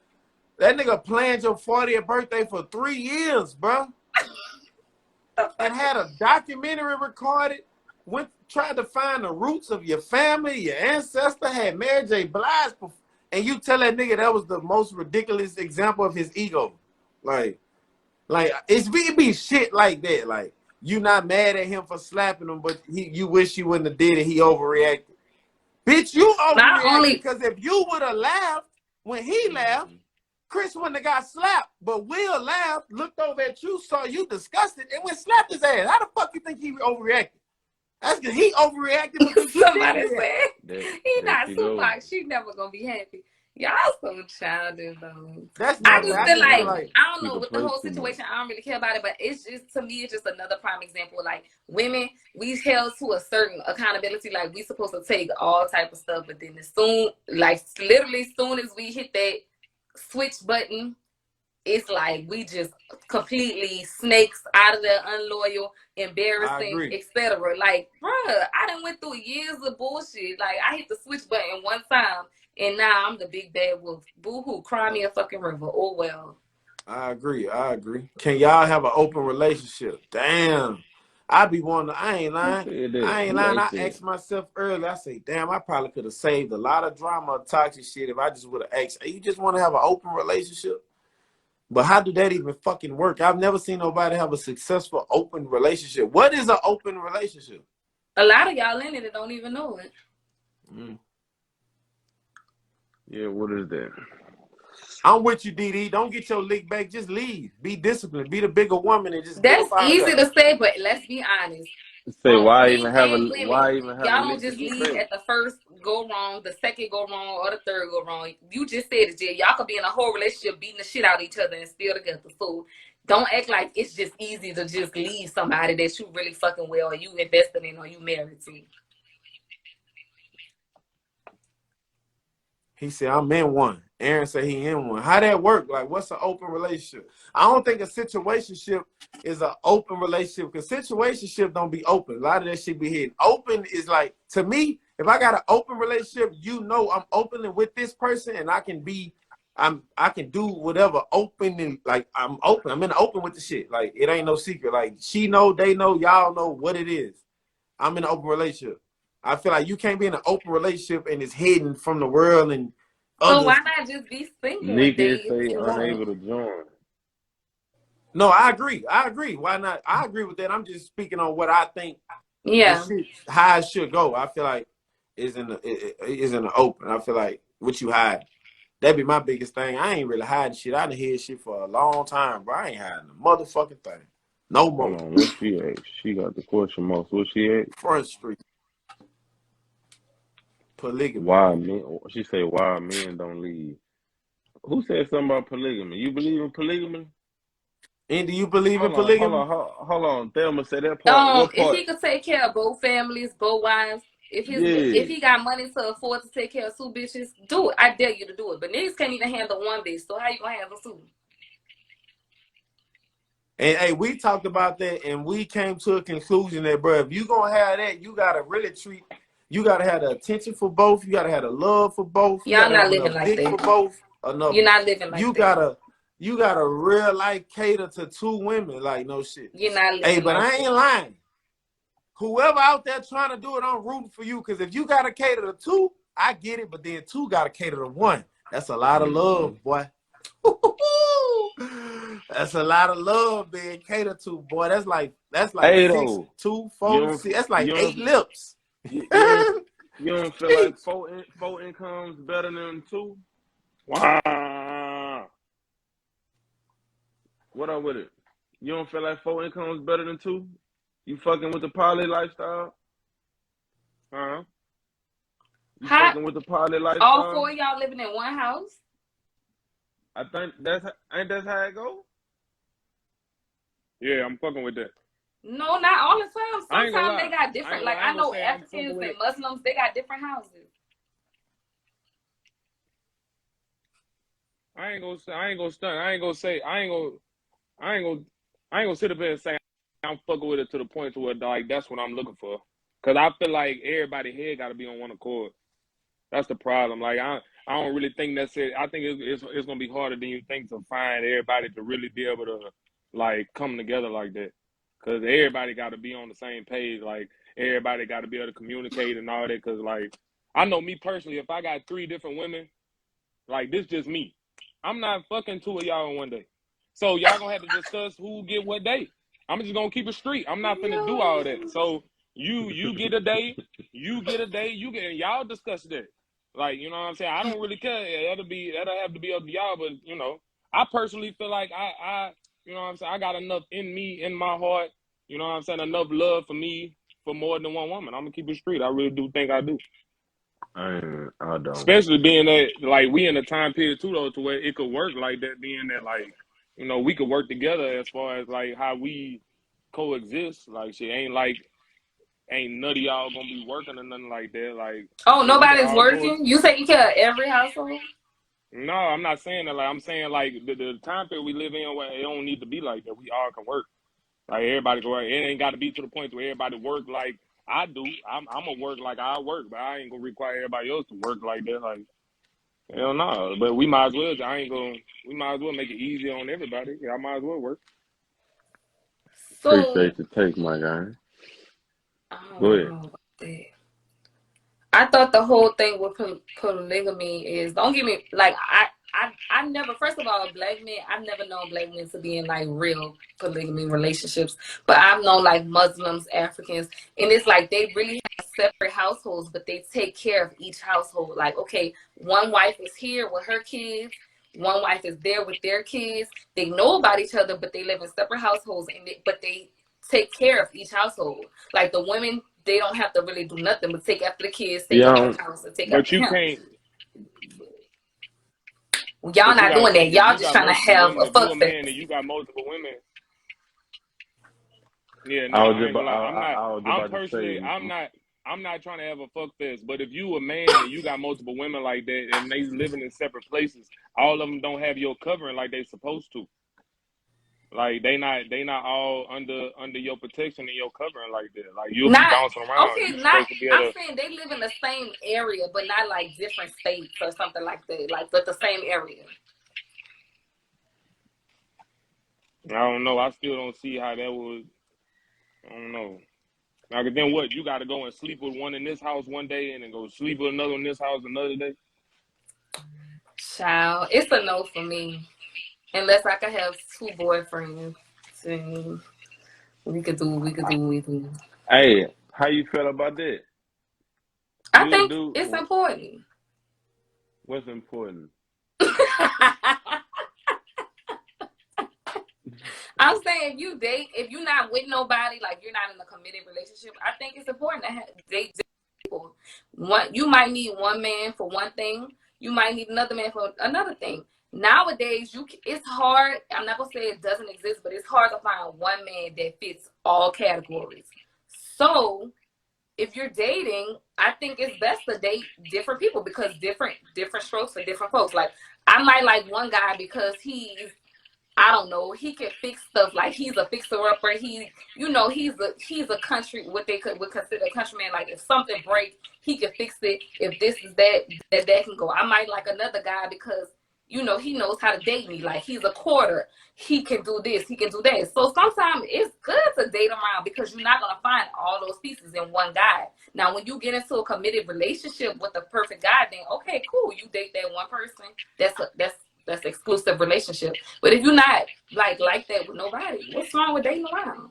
planned your 40th birthday for 3 years, bro. And had a documentary recorded, tried to find the roots of your family, your ancestor, had Mary J. Blige, and you tell that nigga that was the most ridiculous example of his ego. Like it be shit like that. Like you not mad at him for slapping him, but you wish he wouldn't have did it. He overreacted. Bitch, you Not overreacted only because if you would have laughed when he laughed, Chris wouldn't have got slapped, but Will laughed, looked over at you, saw you disgusted, and went slapped his ass. How the fuck you think he overreacted? That's because he overreacted because you Somebody didn't react. said he not Tupac. She never gonna be happy. Y'all so childish though. That's I nothing. just I feel just feel like like I don't He know can with the play whole too much. situation. I don't really care about it, but it's just to me, it's just another prime example. Like women, we held to a certain accountability. Like we supposed to take all type of stuff, but then as soon, like literally, soon as we hit that switch button, it's like we just completely snakes out of there, unloyal, I embarrassing, agree. etc. Like, bruh, I done went through years of bullshit. Like, I hit the switch button one time, and now I'm the big bad wolf. Boo-hoo, cry me a fucking river. Oh, well. I agree. I agree. Can y'all have an open relationship? Damn. I be wanting to, I ain't Who lying. said that? I ain't Who lying. I asked that? asked myself earlier, I say, damn, I probably could have saved a lot of drama or toxic shit if I just would have asked, hey, you just want to have an open relationship? But how do that even fucking work? I've never seen nobody have a successful open relationship. What is an open relationship? A lot of y'all in it that don't even know it. Yeah, what is that? I'm with you, DD. Don't get your lick back. Just leave. Be disciplined. Be the bigger woman and just get That's up out of easy there. to say, but let's be honest. Say why We even have a ain't y'all don't lick to just get leave back? at the first go wrong, the second go wrong, or the third go wrong. You just said it, Jay. Y'all could be in a whole relationship beating the shit out of each other and still together. So don't act like it's just easy to just leave somebody that you really fucking well, or you invested in, or you married to. He said, I'm in one. Aaron said he in one. How that work? Like, what's an open relationship? I don't think a situationship is an open relationship because situationship don't be open. A lot of that shit be hidden. Open is like, to me, if I got an open relationship, you know I'm open with this person and I can do whatever open and like I'm open. I'm in the open with the shit. Like it ain't no secret. Like she know, they know, y'all know what it is. I'm in an open relationship. I feel like you can't be in an open relationship and it's hidden from the world and So others. why not just be single and Nikki date if say you want? unable to join. No, I agree. I agree. Why not? I agree with that. I'm just speaking on what I think the Yeah. shit how it should go. I feel like is in the open. I feel like what you hide. That'd be my biggest thing. I ain't really hiding shit. I done hid shit for a long time, bro. I ain't hiding a motherfucking thing. No more. Hold on, what she asked? She got the question marks. What she asked? Front Street. Polygamy. Why men? She say why men don't leave. Who said something about polygamy? You believe in polygamy? And do you believe in Hold on, hold polygamy? on, hold on. Thelma say that part. What If part? he could take care of both families, both wives, if Yeah. he got money to afford to take care of two bitches, do it. I dare you to do it. But niggas can't even handle one bitch. So how you gonna handle two? And hey, we talked about that and we came to a conclusion that, bro, if you gonna have that, you gotta really you gotta have the attention for both, you gotta have the love for both, you Y'all gotta not have living enough like dick for that. both, enough. You're not living like that. You gotta real life cater to two women, like no shit. You're not Hey, living but like I that. ain't lying. Whoever out there trying to do it, I'm rooting for you. Cause if you gotta cater to two, I get it, but then two gotta cater to one. That's a lot of love, boy. That's a lot of love being catered to, boy. That's like Hey 6, though, 2, you 4, don't 6. That's like you 8 don't lips. you don't feel like Jeez. four incomes better than two? Wow. What up with it? You don't feel like four incomes better than two? You fucking with the poly lifestyle? Huh? You How fucking with the poly all lifestyle? four of y'all living in one house? I think that's how it go. Yeah, I'm fucking with that. No, not all the time. I ain't gonna Sometimes they lie. got different. Like I I ain't gonna know say I'm fucking Africans with and it. Muslims, they got different houses. I ain't gonna say. I ain't gonna stunt. I ain't gonna say. I ain't gonna. I ain't gonna sit up here and say I'm fucking with it to the point to where like that's what I'm looking for. Cause I feel like everybody here got to be on one accord. That's the problem. Like I don't really think that's it. I think it's gonna be harder than you think to find everybody to really be able to like come together like that. Cause everybody got to be on the same page. Like everybody got to be able to communicate and all that. Cause like I know me personally, if I got 3 different women, like this just me. I'm not fucking 2 of y'all in one day. So y'all gonna have to discuss who get what day. I'm just gonna keep it street. I'm not finna do all that. So you get a day, you get a day, and y'all discuss that. Like, you know what I'm saying? I don't really care. That'll have to be up to y'all. But you know, I personally feel like I you know what I'm saying, I got enough in me, in my heart, you know what I'm saying, enough love for me for more than one woman. I'm gonna keep it straight. I really do think I do. I don't. Especially being that like we in a time period too though to where it could work like that, being that like, you know, we could work together as far as like how we coexist. Like shit ain't none of y'all gonna be working or nothing like that. Like Oh, shit, we could nobody's all working? You say you care every household? No, I'm not saying that. Like I'm saying, like the time period we live in, where it don't need to be like that. We all can work. Like everybody can work. It ain't got to be to the point where everybody work like I do. I'm gonna work like I work, but I ain't gonna require everybody else to work like that. Like hell no. But we might as well. We might as well make it easy on everybody. Y'all might as well work. So, Appreciate the take, my guy. I Go don't ahead. know about that. I thought the whole thing with polygamy is, don't get me, like, I never, first of all, black men, I've never known black men to be in like real polygamy relationships, but I've known like Muslims, Africans, and it's like they really have separate households, but they take care of each household. Like, okay, one wife is here with her kids, one wife is there with their kids. They know about each other, but they live in separate households, but they take care of each household. Like the women, they don't have to really do nothing but take after the kids, take after Yeah, the house, and take But after you him. can't. Y'all But you not gotta doing that. think if Y'all you just got trying to multiple have women. a If you fuck a man fest. and you got multiple women, yeah, no, I was I just ain't gonna lie. I was I'm about to personally, say, I'm not trying to have a fuck fest. But if you a man and you got multiple women like that and they living in separate places, all of them don't have your covering like they supposed to. Like they not all under your protection and your covering like that. Like you'll be Not bouncing around. You okay. Not. supposed to be I'm able to. saying they live in the same area, but not like different states or something like that. Like, but the same area. I don't know. I still don't see how that would. I don't know. Now, then what? You got to go and sleep with one in this house one day, and then go sleep with another in this house another day. Child, it's a no for me. Unless I could have two boyfriends, and we could do. We could do. We do. hey, how you feel about that? I You think do it's important. what's important. I'm saying if you date, if you're not with nobody, like you're not in a committed relationship, I think it's important to date people. You might need one man for one thing. You might need another man for another thing. Nowadays, it's hard. I'm not gonna say it doesn't exist, but it's hard to find one man that fits all categories. So if you're dating, I think it's best to date different people because different strokes for different folks. Like I might like one guy because I don't know, he can fix stuff, like he's a fixer upper. He's a country, what they would consider a countryman. Like if something breaks, he can fix it. If this is that can go. I might like another guy because he knows how to date me. Like he's a quarter. He can do this, he can do that. So sometimes it's good to date around because you're not gonna find all those pieces in one guy. Now when you get into a committed relationship with the perfect guy, then okay, cool. You date that one person. That's exclusive relationship. But if you're not like that with nobody, what's wrong with dating around?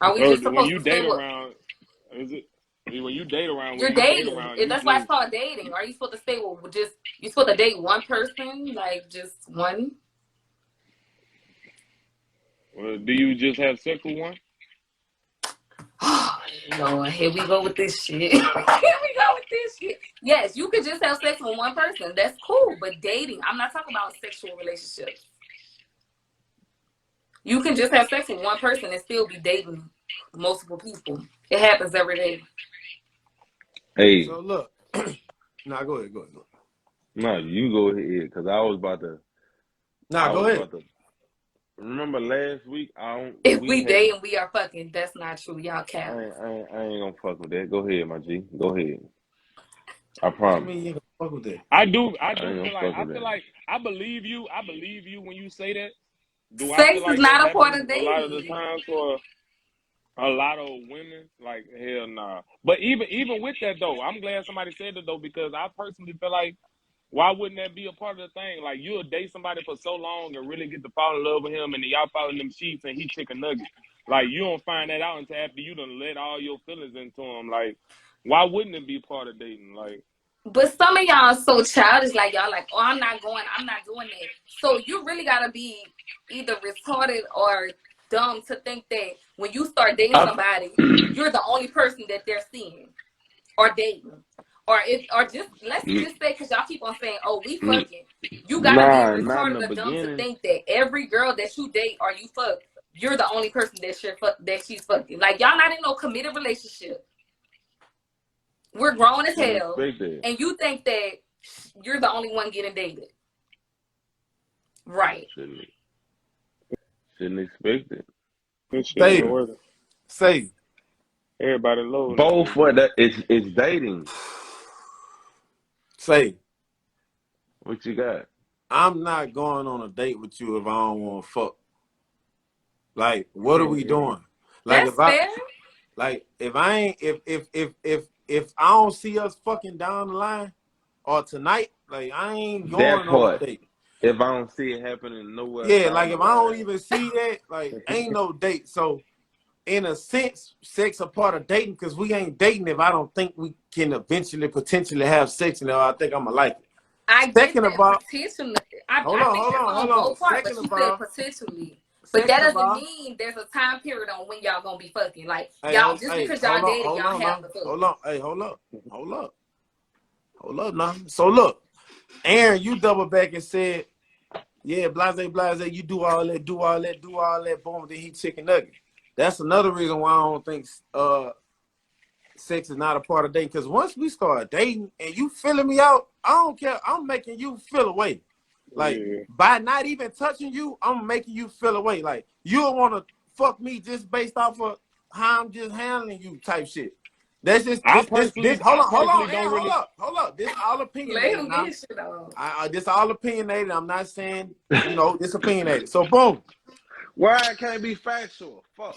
Are we Well, just when supposed you to stay date with? around, is it? When you date around, You're dating. That's why it's called dating. Are you supposed to stay with just? You supposed to date one person, like just one? Do you just have sex with one? Oh Lord, here we go with this shit. Here we go with this shit. Yes, you could just have sex with one person. That's cool. But dating, I'm not talking about sexual relationships. You can just have sex with one person and still be dating multiple people. It happens every day. Hey, So look, nah, go ahead, go ahead. no, you go ahead, cause I was about to. Nah, I go was ahead. about to. Remember last week? If We we had to. date and we are fucking, that's not true. Y'all cap. I ain't gonna fuck with that. Go ahead, my G. Go ahead. I What you promise. mean you ain't gonna fuck with that? I I do ain't feel gonna like fuck with that. I believe you. I believe you when you say that. Do I feel Sex is like that not a part happens of a lot of the dating. time for a lot of women? Like hell nah. But even with that though, I'm glad somebody said that though because I personally feel like why wouldn't that be a part of the thing? Like you'll date somebody for so long and really get to fall in love with him, and then y'all fall in them sheets and he chicken nuggets. Like, you don't find that out until after you done let all your feelings into them. Like, why wouldn't it be part of dating? Like, But some of y'all so childish, like y'all like, oh, I'm not doing that. So you really gotta be either retarded or dumb to think that when you start dating somebody, you're the only person that they're seeing or dating. Or just let's just say, because y'all keep on saying, oh, we fucking. You gotta be nah, not in retarded the or dumb to beginning. think that every girl that you date or you fuck, you're the only person that she's fucking. Like, y'all not in no committed relationship. We're grown as Shouldn't hell, expect that. and you think that you're the only one getting dated. Right. Shouldn't expect it. This shit ain't Say, working. say, Everybody low in this Both bitch, for man. that, it's dating. say, What you got? I'm not going on a date with you if I don't want to fuck. Like, what are we doing? Like, That's fair. if I ain't, if I don't see us fucking down the line or tonight, like, I ain't That going on no part. date. If I don't see it happening nowhere Yeah, down like the if I don't line. even see that, like, ain't no date. So, in a sense, sex a part of dating because we ain't dating if I don't think we can eventually potentially have sex and I think I'ma like it. I get Second that of all, potentially. hold I on, think hold that's on, on hold on. both parts, but you said potentially. But that Second of doesn't all, mean there's a time period on when y'all gonna be fucking. Like, hey, y'all, just because y'all dating, hold y'all on, have now. to fuck. Hold on, hey, hold up now. So look, Aaron, you double back and said, yeah, blase, you do all that, boom, then he chicken nugget. That's another reason why I don't think sex is not a part of dating. Because once we start dating and you feeling me out, I don't care. I'm making you feel away. Like, Yeah. by not even touching you, I'm making you feel away. Like, you don't want to fuck me just based off of how I'm just handling you type shit. That's just I this. personally Hold on, don't Aaron, really. hold up. This all Let opinionated him now. get his shit on. This all opinionated. I'm not saying, this opinionated. So boom. Why it can't be factual? Fuck.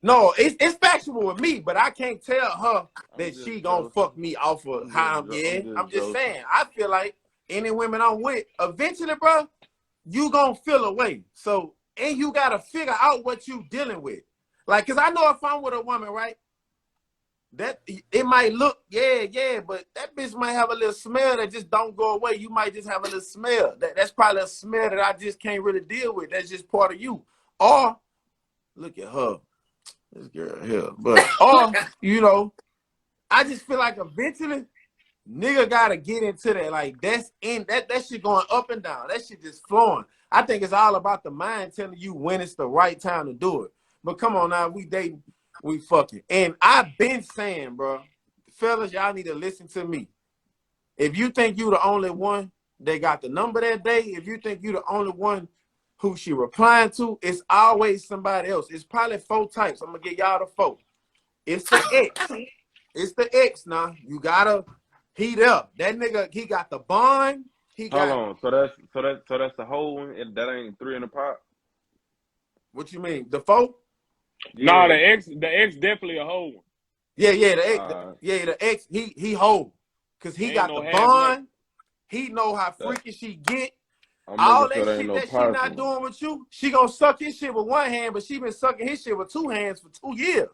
No, it's factual with me, but I can't tell her I'm that just she gonna joking. fuck me off of how I'm. Yeah, I'm I'm just just joking. saying. I feel like any women I'm with, eventually, bro, you gonna feel away. So, and you gotta figure out what you dealing with. Like, cause I know if I'm with a woman, right, that it might look, yeah, but that bitch might have a little smell that just don't go away. You might just have a little smell. That's probably a smell that I just can't really deal with. That's just part of you. Or look at her. This girl here. But I just feel like eventually nigga gotta get into that. Like that shit going up and down. That shit just flowing. I think it's all about the mind telling you when it's the right time to do it. But come on now, we dating, we fucking. And I've been saying, bro, fellas, y'all need to listen to me. If you think you the only one that got the number that day, if you think you the only one who she replying to, it's always somebody else. It's probably 4 types. I'm gonna get y'all the 4. It's the X. It's the X now. You gotta heat up. That nigga, he got the bond. He Hold got on. So that's the whole one. That ain't 3 in the pot. what you mean? The 4? Nah, Yeah. the X definitely a hoe one. Yeah, the X. Uh, The X. He hold. Cause he Ain't got no the half nothing. bond. He know how that, freaky she get. I'm All making sure that there ain't shit no that she not personal. doing with you, she gonna suck his shit with one hand, but she been sucking his shit with 2 hands for 2 years.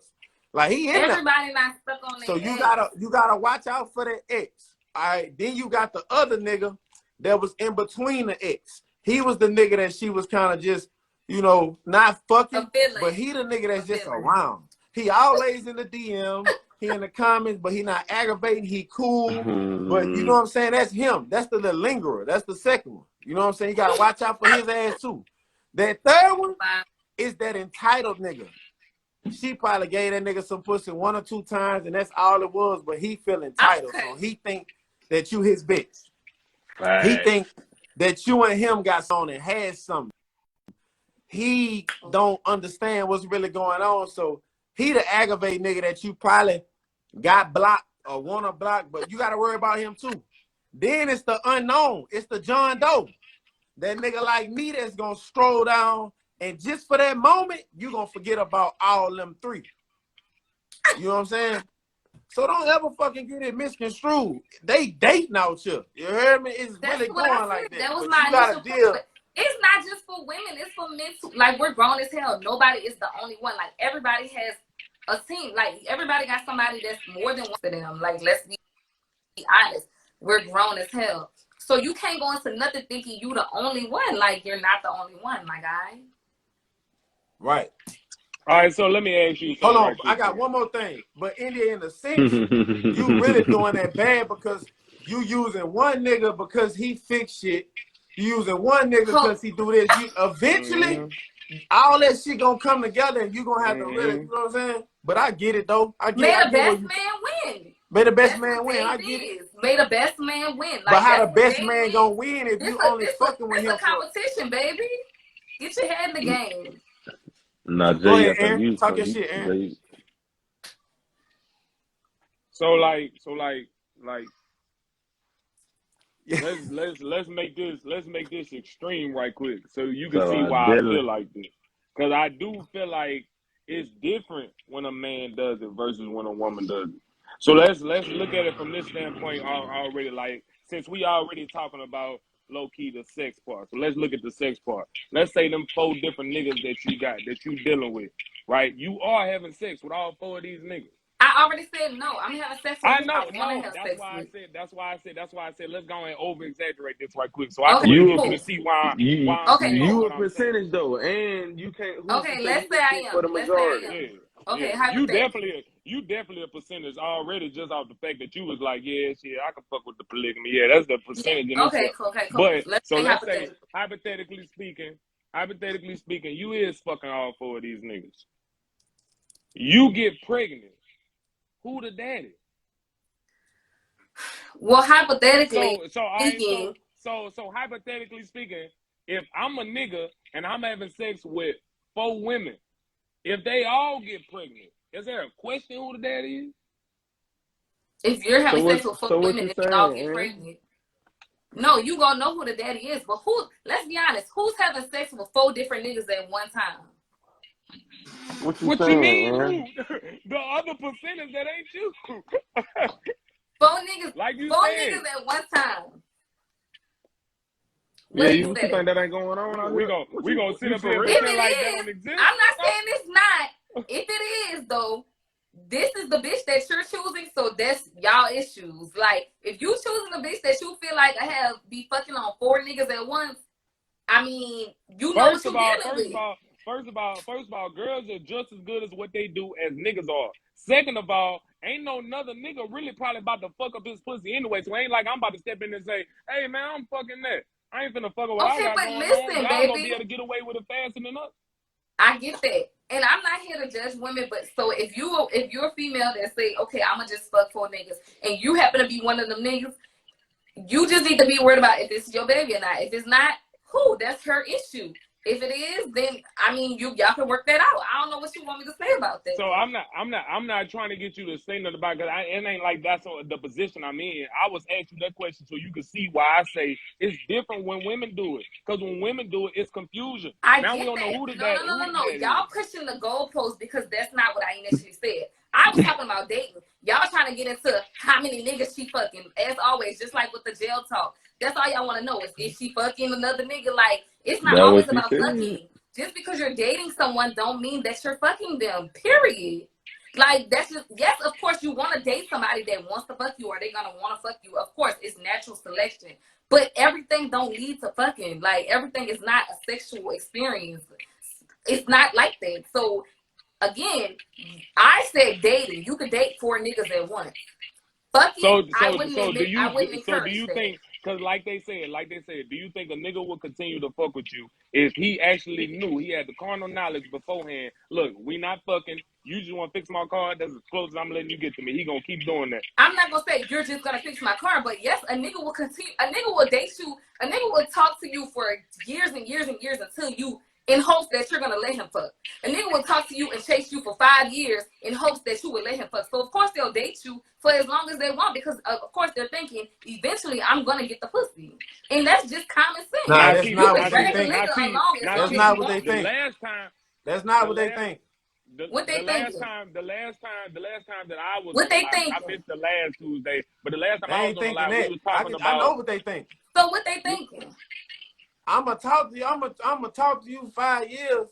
Like he in there. Everybody not stuck on So their you ex. gotta watch out for that X. All right. Then you got the other nigga that was in between the X. He was the nigga that she was kind of just, not A fucking, but feeling. he the nigga A that's just feeling. around. He always in the DM, he in the comments, but he not aggravating, he cool. But you know what I'm saying? That's him. That's the little lingerer. That's the second one. You know what I'm saying? You gotta watch out for his ass too. That third one is that entitled nigga. She probably gave that nigga some pussy 1 or 2 times, and that's all it was. But he feel entitled, Okay. so he think that you his bitch. He Facts. think that you and him got on and had something. He don't understand what's really going on, so he the aggravate nigga that you probably got blocked or want to block, but you got to worry about him too. Then it's the unknown. It's the John Doe. That nigga like me that's gonna stroll down, and just for that moment, you gonna forget about all them 3. You know what I'm saying? So don't ever fucking get it misconstrued. They dating out here. You heard me? It's That's really what I going said. like that. That was But my you gotta initial point. deal. But it's not just for women. It's for men too. Like, we're grown as hell. Nobody is the only one. Like, everybody has a team. Like, everybody got somebody that's more than one to them. Like, let's be honest. We're grown as hell. So you can't go into nothing thinking you the only one. Like, you're not the only one, my guy. Right. All right, so let me ask you something. Hold on, right quick, I got man. one more thing. But in a sense, you really doing that bad because you using one nigga because he fix shit. You using one nigga because he do this. You eventually all that shit gonna come together and you gonna have to really, you know what I'm saying? But I get it though. I May get the best what you man win. May the best That's man what win. I Dave get it. is. May the best man win. Like, But how the that's what best Dave man is. gonna win if you only fucking with him It's a competition, baby. Get your head in the game. Nah, Go Jay, ahead, I think Aaron. you. Talk your shit, Aaron. Jay, So let's make this extreme right quick so you can see why I feel like this. Because I do feel like it's different when a man does it versus when a woman does it. So let's look at it from this standpoint already. Like, since we already talking about low key the sex part, so let's look at the sex part. Let's say them 4 different niggas that you dealing with, right? You are having sex with all 4 of these niggas. I already said no. I'm having sex with I who know, I want to no. have That's sex why with. I said. Let's go and over exaggerate this right quick, so I can Okay, really get cool. you to see why I'm Okay, saying cool. you a what I'm saying. percentage though, and you can't. Who's to Okay, say let's you say can I speak am. for the Let's say I majority? am. Yeah, Okay, yeah. hypothetically. You definitely a percentage already just off the fact that you was like, yeah, shit, I can fuck with the polygamy. Yeah, that's the percentage in Okay, itself. cool. Okay, cool. But Let's so say let's say hypothetically. hypothetically speaking, you is fucking all 4 of these niggas. You get pregnant. Who the daddy? Well, hypothetically speaking, So hypothetically speaking, if I'm a nigga and I'm having sex with 4 women, if they all get pregnant, is there a question who the daddy is? if you're having sex with 4 So what women you and they all saying, get Aaron? pregnant, no, you gonna know who the daddy is. But who? Let's be honest. Who's having sex with 4 different niggas at one time? What you mean, Aaron? who? The other percentage that ain't you. 4 niggas. Like you 4 said. niggas at one time. Yeah, What is you that? think that ain't going on out We here? gonna sit You up for here and real? If pretend it like that is, don't exist. I'm not saying it's not. If it is though, this is the bitch that you're choosing, so that's y'all issues. Like, if you choosing a bitch that you feel like I have be fucking on 4 niggas at once, I mean, you know what you're dealing with. First of all, girls are just as good as what they do as niggas are. Second of all, ain't no another nigga really probably about to fuck up his pussy anyway. So it ain't like I'm about to step in and say, hey man, I'm fucking that. I ain't finna fuck up what I Okay, got but going on. listen, Y'all gonna be baby, able to get away with it faster than us. I get that. And I'm not here to judge women, but so if you're a female that say, okay, I'ma just fuck 4 niggas, and you happen to be one of them niggas, you just need to be worried about if it's your baby or not. If it's not, who? That's her issue. If it is, then I mean, y'all can work that out. I don't know what you want me to say about that. So I'm not trying to get you to say nothing about it, because it ain't like that's the position I'm in. I was asking you that question so you can see why I say it's different when women do it. Because when women do it, it's confusion. Now we don't know who the dad is. Y'all pushing the goalpost because that's not what I initially said. I was talking about dating. Y'all trying to get into how many niggas she fucking. As always, just like with the jail talk. That's all y'all want to know is she fucking another nigga? Like, it's not always about fucking. Just because you're dating someone don't mean that you're fucking them, period. Like, that's just, yes, of course, you want to date somebody that wants to fuck you or they're going to want to fuck you. Of course, it's natural selection. But everything don't lead to fucking. Like, everything is not a sexual experience. It's not like that. So, again, I said dating. You could date 4 niggas at once. Fucking, I wouldn't encourage that. Because like they said, do you think a nigga will continue to fuck with you if he actually knew, he had the carnal knowledge beforehand? Look, we not fucking. You just want to fix my car. That's as close as I'm letting you get to me. He gonna keep doing that. I'm not gonna say you're just gonna fix my car, but yes, a nigga will continue. A nigga will date you. A nigga will talk to you for years and years and years until you, in hopes that you're gonna let him fuck. A nigga will talk to you and chase you for 5 years in hopes that you will let him fuck. So of course they'll date you for as long as they want, because of course they're thinking eventually I'm gonna get the pussy, and that's just common sense. Nah, that's not what they think. That's not what they think. That's not what they think. What they thinking? The last time that I was what they live, thinking? I missed the last Tuesday, but the last time They I ain't was on the thinking live, that. we was talking I know about. what they think. So what they thinking? I'ma talk to you. I'ma talk to you 5 years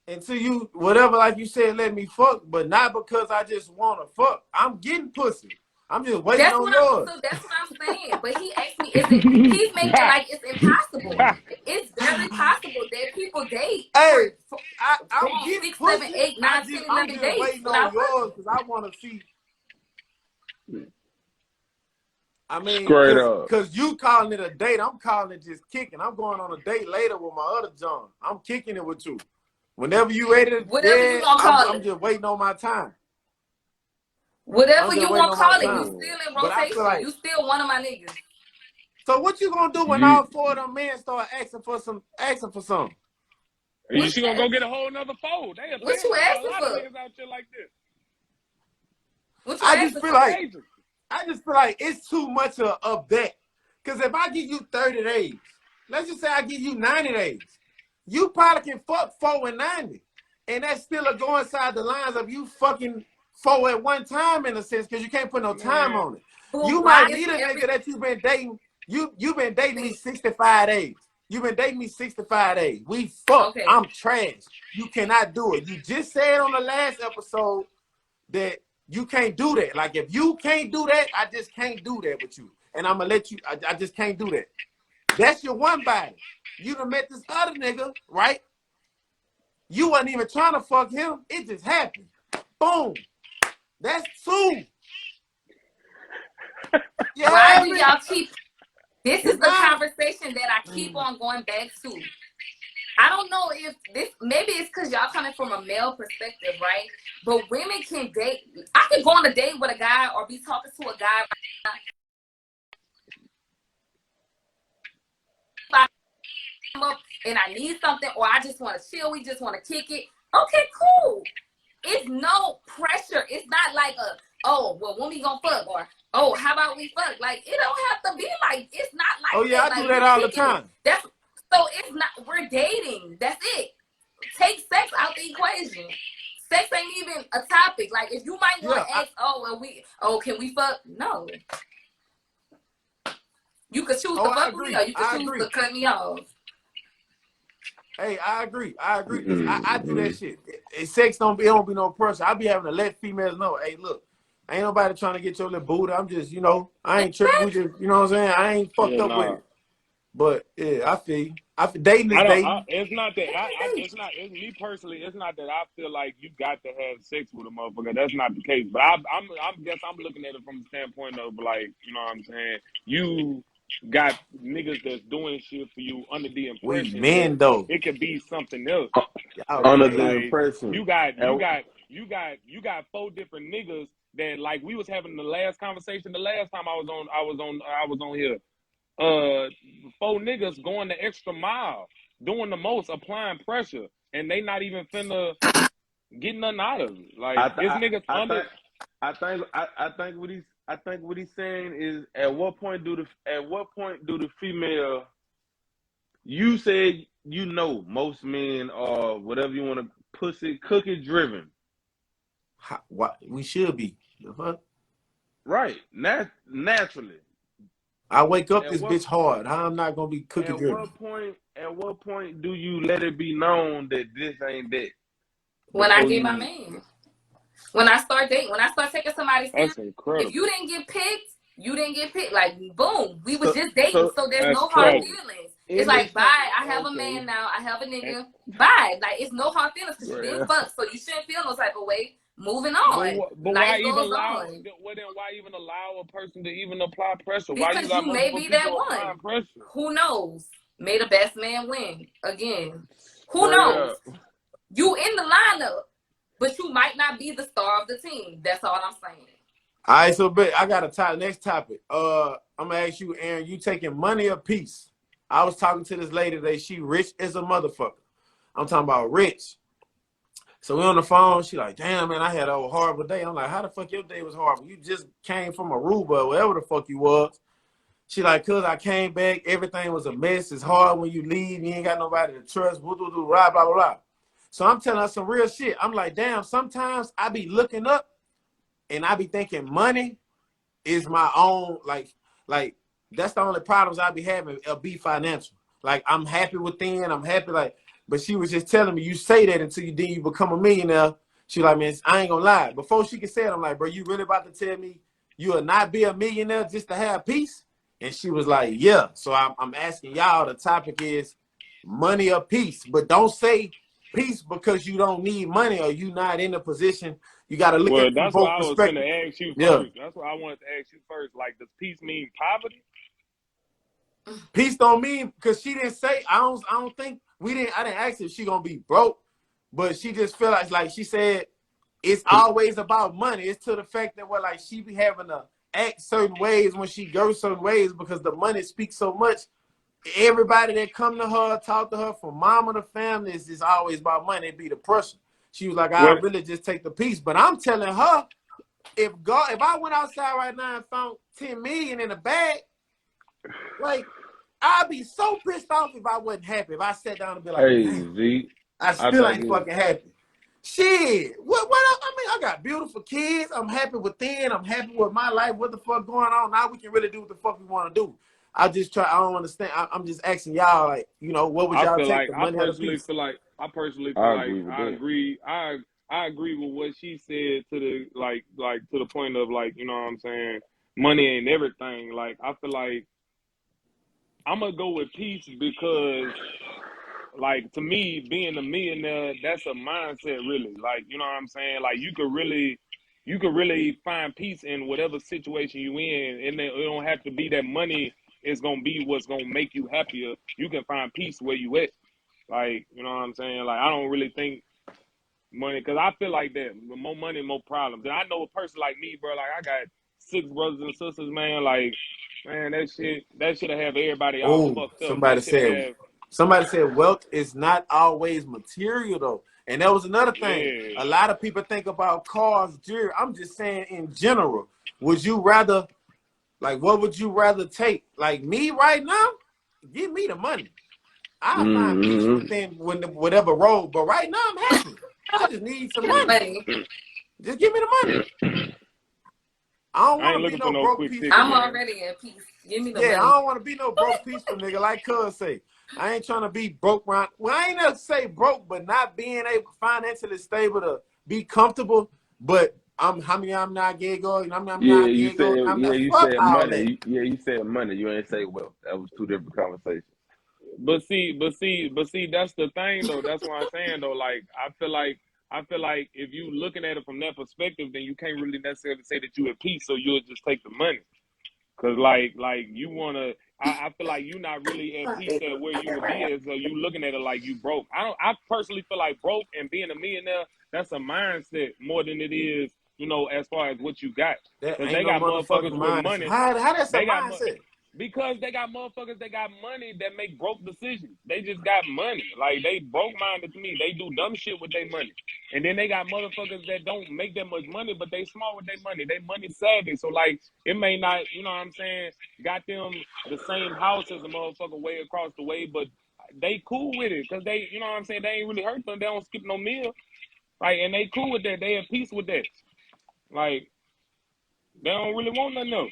until you whatever, like you said, let me fuck, but not because I just want to fuck. I'm getting pussy. I'm just waiting That's on what yours. that's what I'm saying. But he asked me, is it? He's making it like it's impossible. It's very possible that people date Hey, for I'm going getting 6, 7, pussy. 8, 9, 10, I'm 11 just dates waiting on without yours fucking. because I want to see. I mean, Straight cause, up. cause you calling it a date, I'm calling it just kicking. I'm going on a date later with my other John. I'm kicking it with you. Whenever you ready to, Whatever you yeah, gonna call I'm it. just waiting on my time. Whatever I'm just you waiting want to on my call it, you time. still in But I feel rotation. like, You still one of my niggas. so what you gonna do when You all 4 of them men start asking for something? What She you gonna go get a whole nother fold. They what you there are a asking lot of for? niggas out there like this. What you I just asking feel for? like, Agents. it's too much of that. Cause if I give you 30 days, let's just say I give you 90 days, you probably can fuck 4 and 90. And that's still a go inside the lines of you fucking 4 at one time in a sense, because you can't put no time Man, on it. But You why might is meet a everything? nigga that you've been dating. You've been dating me 65 days. You've been dating me 65 days. We fuck. Okay. I'm trash. You cannot do it. You just said on the last episode that you can't do that. Like, if you can't do that, I just can't do that with you. And I'm gonna let you, I just can't do that. That's your one body. You done met this other nigga, right? You wasn't even trying to fuck him. It just happened. Boom. That's 2. You Why hear do me? y'all keep? This is the Now, conversation that I keep on going back to. I don't know if this, maybe it's because y'all coming from a male perspective, right? But women can date. I can go on a date with a guy or be talking to a guy. If I'm up and I need something, or I just want to chill, we just want to kick it. Okay, cool. It's no pressure. It's not like a, oh, well, when we gonna fuck, or oh, how about we fuck? Like, it don't have to be like, it's not oh like yeah, that. I do Like, that we all the kicking it. time. That's so it's not, we're dating. That's it. Take sex out the equation. Sex ain't even a topic. Like, if you might want Yeah, to ask, can we fuck? No. You could choose to I fuck with me, agree. or you could I choose agree. to cut me off. Hey, I agree. Because I do that shit. Sex don't be no pressure. I be having to let females know, hey, look, ain't nobody trying to get your little booty. I'm just, I ain't tripping. We just, you know what I'm saying? I ain't fucked yeah, up with nah. it. But yeah, I feel you. Dating is I don't. dating. It's not that. It's not. It's me personally. It's not that I feel like you got to have sex with a motherfucker. That's not the case. But I guess I'm looking at it from the standpoint of, like, you know what I'm saying. You got niggas that's doing shit for you under the We impression that men though. it could be something else. Y'all under crazy. the Like, impression. you got And you got 4 different niggas that, like, we was having the last conversation the last time I was on here. 4 niggas going the extra mile, doing the most, applying pressure, and they not even finna get nothing out of it. Like, I, th- it's niggas I under. think I think what he's saying is, at what point do the female, you said, most men are, whatever you want to, pussy cookie driven. What we should be. The fuck? Right. Naturally. I wake up At this what bitch hard. How I'm not gonna be cookie driven? at what point do you let it be known that this ain't that? When I Before get my you man. When I start dating, when I start taking somebody serious, That's if you incredible. didn't get picked, you didn't get picked. Like, boom, we was so just dating, so so there's That's no hard so tragic. feelings. It's in this like, con- bye, I have a okay. man now, I have a And, nigga, bye. Like, it's no hard feelings because you didn't Well, fuck, so you shouldn't feel no type of way. Moving but on. why Life even goes allow? on. Well, then why even allow a person to even apply pressure? Why you Because got you may multiple be that people applying one. pressure? Who knows? May the best man win again. Who straight knows? up. You in the lineup, but you might not be the star of the team. That's all I'm saying. All right, so but I got a next topic. I'm gonna ask you, Aaron, you taking money or peace? I was talking to this lady today. She rich as a motherfucker. I'm talking about rich. So we on the phone. She like, damn, man, I had a horrible day. I'm like, how the fuck your day was horrible? You just came from Aruba or whatever the fuck you was. She like, cause I came back, everything was a mess. It's hard when you leave. You ain't got nobody to trust. Blah, blah, blah, blah, blah, blah. So I'm telling her some real shit. I'm like, damn, sometimes I be looking up and I be thinking money is my own, like that's the only problems I be having. It'll be financial. Like I'm happy within, I'm happy like. But she was just telling me, you say that until you become a millionaire. She like, man, I ain't gonna lie. Before she could say it, I'm like, bro, you really about to tell me you will not be a millionaire just to have peace? And she was like, yeah. So I'm asking y'all. The topic is money or peace, but don't say peace because you don't need money or you not in a position. You got to look at Well, it from that's what both I was perspectives. finna ask you Yeah. first. That's what I wanted to ask you first. Like, does peace mean poverty? Peace don't mean, because she didn't say, I don't think I didn't ask if she gonna be broke, but she just feel like she said it's always about money. It's to the fact that like she be having to act certain ways when she goes certain ways because the money speaks so much. Everybody that come to her, talk to her, from mama to family, is always about money. It be the pressure. She was like, I What? really just take the peace. But I'm telling her, if I went outside right now and found 10 million in a bag, like I'd be so pissed off if I wasn't happy. If I sat down and be like, Hey, damn, Z, I I still think ain't it. fucking happy. Shit. What I mean, I got beautiful kids. I'm happy within. I'm happy with my life. What the fuck going on? Now we can really do what the fuck we want to do. I don't understand. I'm just asking y'all, like, what would I y'all feel take, like the money or the peace? I personally feel I like agree with I that. agree. I agree with what she said to the like to the point of like, you know what I'm saying, money ain't everything. Like I feel like I'm gonna go with peace because like to me, being a millionaire, that's a mindset really. Like, you know what I'm saying? Like you could really find peace in whatever situation you in. And it don't have to be that money is gonna be what's gonna make you happier. You can find peace where you at. Like, you know what I'm saying? Like I don't really think money, because I feel like that more money, more problems. And I know a person like me, bro, like I got 6 brothers and sisters, man. Like, man, that should have everybody all Oh, fucked up. That should have somebody said wealth is not always material though. And that was another thing. yeah. A lot of people think about cars, jewelry. I'm just saying in general. Would you rather, like, what would you rather take? Like me right now, give me the money. I find peace Mm-hmm. within whatever road. But right now I'm happy. I just need some money. Money. Just give me the money. I don't I want ain't to be looking for no no broke, quick peaceful ticket, I'm nigga. man. already at peace. Give me the Yeah, I money. don't want to be no broke, peaceful nigga. Like Cuz say, I ain't trying to be broke. Well, I ain't never say broke, but not being able financially stable to be comfortable. But I'm not getting going. I'm Yeah, not getting going. I'm not you fuck said all that. money. You said money. You ain't say wealth. That was two different conversations. But see, that's the thing though. That's what I'm saying though. Like I feel like if you looking at it from that perspective, then you can't really necessarily say that you at peace, so you'll just take the money. Cause like you wanna, I feel like you're not really at peace at where you would be at, so you looking at it like you broke. I personally feel like broke and being a millionaire, that's a mindset more than it is, as far as what you got. That Cause ain't they no got motherfucking motherfuckers with mindset. money. How that's a They got mindset? because they got motherfuckers that got money that make broke decisions. They just got money. Like they broke minded to me. They do dumb shit with their money. And then they got motherfuckers that don't make that much money, but they smart with their money. They money savvy. So like it may not, you know what I'm saying, got them the same house as a motherfucker way across the way, but they cool with it. Cause they, you know what I'm saying, they ain't really hurt them. They don't skip no meal. Like, and they cool with that. They at peace with that. Like, they don't really want nothing else.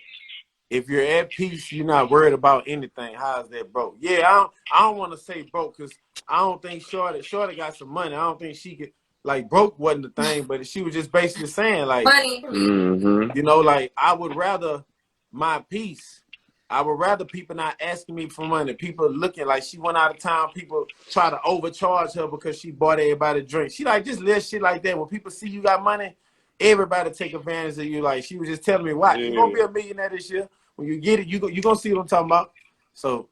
If you're at peace, you're not worried about anything. How's that broke? Yeah, I don't want to say broke because I don't think Shorty got some money. I don't think she could, like, broke wasn't the thing, but she was just basically saying like, Money. Mm-hmm. like I would rather my peace. I would rather people not asking me for money. People looking like she went out of town. People try to overcharge her because she bought everybody a drink. She like just live shit like that. When people see you got money, everybody take advantage of you. Like she was just telling me, "Watch, you gonna Yeah. be a millionaire this year. When you get it, you gonna see what I'm talking about." So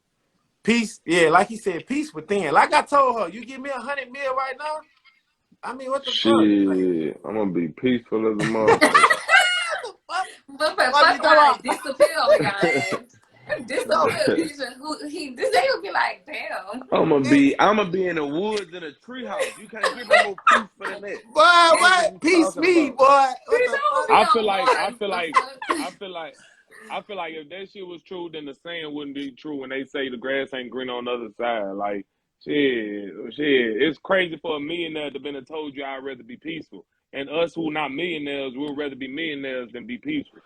peace, yeah, like he said, peace within. Like I told her, you give me 100 mil right now. I mean, what the fuck? Like, Shit, I'm gonna be peaceful as a motherfucker. what the fuck? But What you fuck talking around, about? disappear on your ass. No. Disappear. They will be like, damn. I'm gonna be in the woods in a treehouse. You can't get no more peaceful than that. Boy, Fuck is what? you Peace talking me, about? boy. What Bitch, the I'm gonna fuck? be I feel on like I Mars. feel The like fuck? I feel like if that shit was true, then the saying wouldn't be true when they say the grass ain't green on the other side. Like shit. It's crazy for a millionaire to been told you I'd rather be peaceful, and us who not millionaires, we'd rather be millionaires than be peaceful.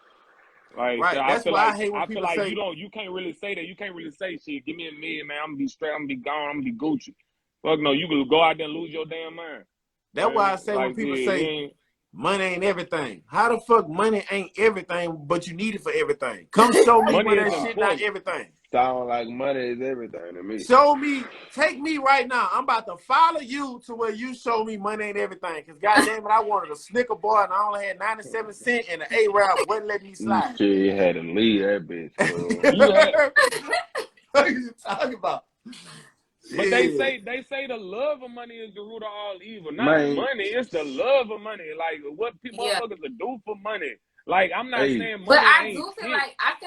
Like so Right. I That's feel why I like hate when people say, you can't really say that. You can't really say shit. Give me a million, man. I'm gonna be straight. I'm gonna be gone. I'm gonna be Gucci. Fuck no. You can go out there and lose your damn mind. that's why I say when Like people yeah, say money ain't everything. How the fuck money ain't everything, but you need it for everything? Come show me money where is that shit not important. everything. Sound like money is everything to me. Show me, take me right now. I'm about to follow you to where you show me money ain't everything. Cause goddamn it, I wanted a Snicker bar and I only had 97 cents and the A-Rap wouldn't let me You slide. shit, you had to leave that bitch, bro. You had, What are you talking about? but Shit. they say the love of money is the root of all evil. Not Man, money. It's the love of money. Like what people Yeah. motherfuckers will do for money. Like I'm not hey, saying But money I ain't do feel shit.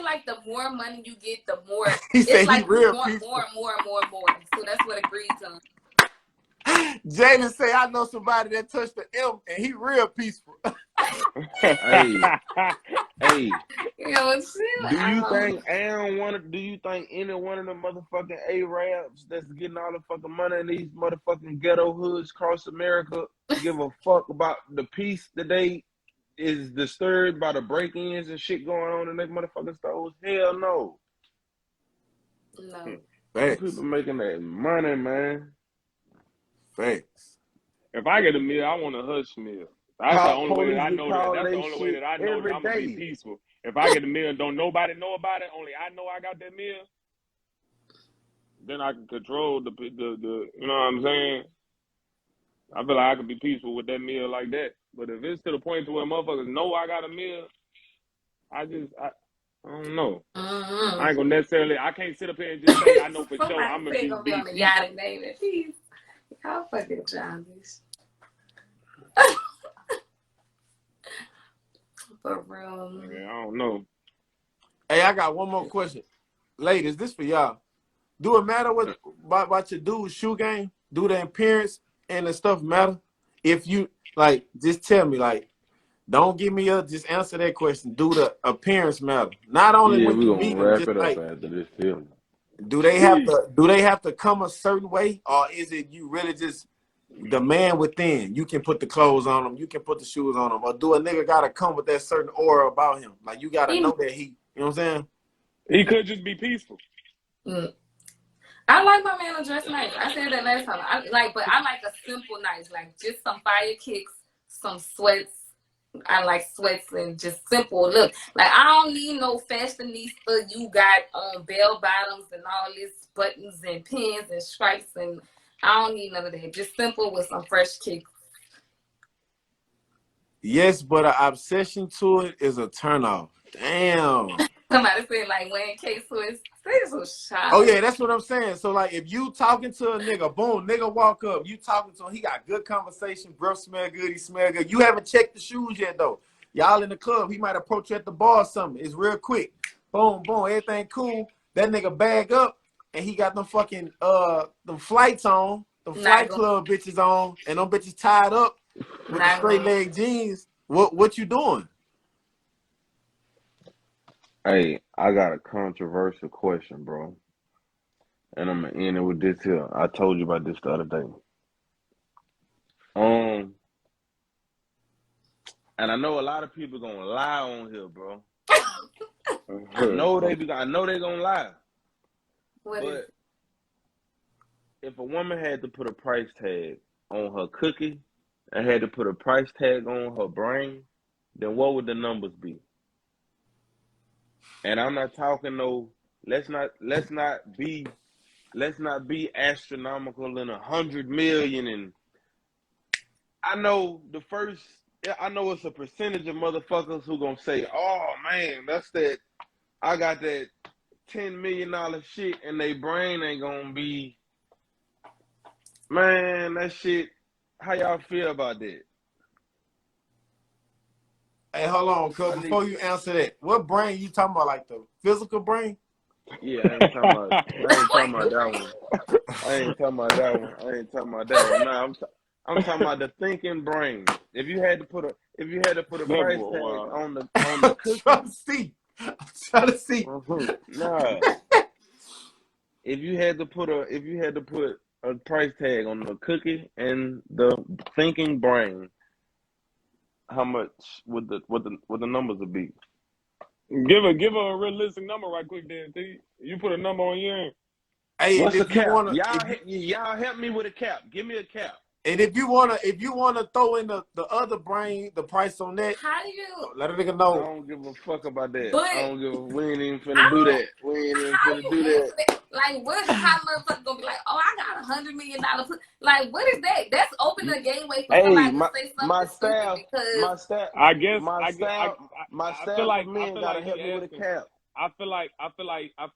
like the more money you get, the more He it's said he like you real want peaceful. more. So that's what agrees on. Jalen say I know somebody that touched the M and he real peaceful. hey, hey. You know, Do you chill think Aaron wanted? Do you think any one of the motherfucking Arabs that's getting all the fucking money in these motherfucking ghetto hoods across America give a fuck about the peace that they is disturbed by the break-ins and shit going on in their motherfucking stores? Hell no. no. Them Facts. people making that money, man. Facts. If I get a meal, I want a hush meal. That's the Call only way that police I be know that. calling That's the they only way shit that I know that every I'm gonna be day. peaceful. If I get a meal, don't nobody know about it. Only I know I got that meal. Then I can control the you know what I'm saying. I feel like I could be peaceful with that meal like that. But if it's to the point to where motherfuckers know I got a meal, I don't know. I Mm-hmm. ain't gonna necessarily. I can't sit up here and just say I know for sure Somebody I'm gonna say gonna be be on the yacht peaceful. and name it peace. How fucking childish. For real. Yeah, I don't know. Hey, I got one more question. Ladies, this for y'all. Do it matter what about your dude's shoe game? Do the appearance and the stuff matter? If you like, just tell me, like, don't give me just answer that question. Do the appearance matter? Not only Yeah, when we you gonna meet them, wrap just it up like, after this film. do they have to come a certain way, or is it you really just the man within? You can put the clothes on them, you can put the shoes on them, or do a nigga gotta come with that certain aura about him? Like you gotta He, know that he, you know what I'm saying? He could just be peaceful. mm. I like my man to dress nice. I said that last time. But I like a simple nice, like just some fire kicks, some sweats. I like sweats and just simple look. Like I don't need no fashionista. You got bell bottoms and all this buttons and pins and stripes and I don't need none of that. Just simple with some fresh kicks. Yes, but an obsession to it is a turnoff. Damn. Somebody said like wearing K-Swiss. They so Oh shy. yeah, that's what I'm saying. So like, if you talking to a nigga, boom, nigga walk up, you talking to him, he got good conversation, breath smell good, he smell good. You haven't checked the shoes yet though. Y'all in the club, he might approach you at the bar or something. It's real quick. Boom, boom, everything cool. That nigga bag up and he got them fucking them flights on, them Not flight going, club bitches on, and them bitches tied up with the not straight going. leg jeans. What you doing? Hey, I got a controversial question, bro. And I'm gonna end it with this here. I told you about this the other day. Um, and I know a lot of people gonna lie on here, bro. I know they gonna lie. What is But if a woman had to put a price tag on her cookie and had to put a price tag on her brain, then what would the numbers be? And I'm not talking no. Let's not be astronomical in 100 million. And I know it's a percentage of motherfuckers who gonna say, "Oh man, that's that. I got that $10 million shit," and they brain ain't gonna be, man. That shit. How y'all feel about that? Hey, hold on, cuz I need. before you answer that, what brain you talking about? Like the physical brain? Yeah, I ain't talking about. I ain't talking about that what? one. I ain't talking about that one. I ain't talking about that one. Nah, I'm talking about the thinking brain. If you had to put a That price boy, tag wow. on the I'm trying cookie, to see. I'm trying to see. nah. If you had to put a price tag on the cookie and the thinking brain, how much would the numbers would be? Give her a realistic number right quick, then. T. You put a number on your end. Hey, and What's a if you cap? wanna, Y'all help me with a cap. Give me a cap. and if you wanna throw in the other brain, the price on that, How do you? let a nigga I know. don't give a fuck about that. But We ain't even finna do how that. We ain't even how finna you do that. answer that? Like, what? How motherfucker gonna be like? Oh, I got $100 million. Like, what is that? That's open the gateway for Hey, somebody to say my something stupid staff, because my staff, I guess my I get staff, my I feel staff of like men gotta he help me with a asking. cap. I feel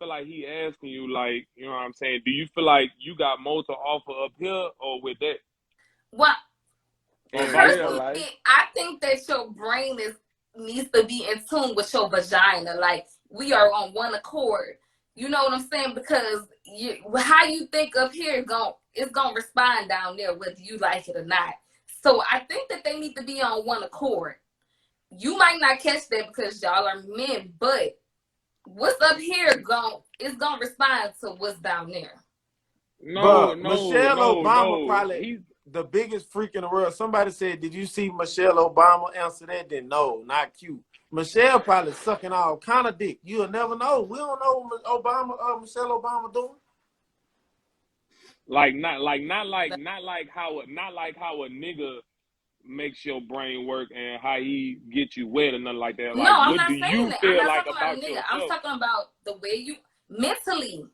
like he asking you, like, you know what I'm saying? Do you feel like you got more to offer up here or with that? what? In Vice real Personally, versa. life, I think that your brain needs to be in tune with your vagina. Like, we are on one accord. You know what I'm saying? Because how you think up here it's gonna respond down there whether you like it or not. So I think that they need to be on one accord. You might not catch that because y'all are men, but what's up here is gonna respond to what's down there. No, But no, Michelle no, Obama no. probably the biggest freak in the world. Somebody said, "Did you see Michelle Obama answer that?" Then no, not cute. Michelle probably sucking all kind of dick. You'll never know. We don't know what Michelle Obama doing. Like not how a nigga makes your brain work and how he get you wet or nothing like that. No, Like, I'm what do not saying you that. I'm feel not like talking about a about nigga. I'm yourself? talking about the way you mentally,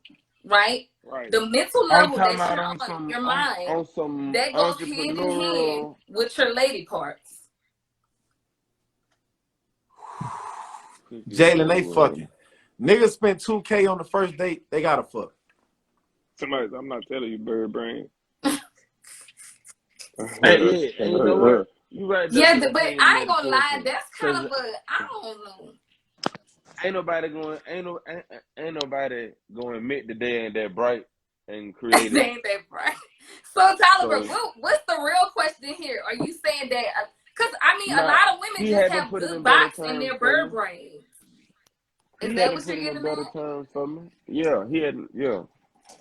right? Right. The mental I'm level talking that about you're on, your mind, on some that goes hand in hand entrepreneurial. with your lady parts. Jalen, they fucking. Niggas spent $2K on the first date. They gotta fuck. Somebody, I'm not telling you, bird brain. Hey, yeah, and you know what? You right there Yeah, with the but pain I ain't gonna lie. metaphor. That's Cause kind of I don't know. ain't nobody going to admit that they ain't that bright and creative. Ain't that right? So Tyler, So what's the real question here? Are you saying that? Because I mean, a nah, lot of women he just had to have put it good in better box in terms their for bird me. brains. Is He that had to what you're put it in getting better at? terms for me. Yeah, he had. Yeah.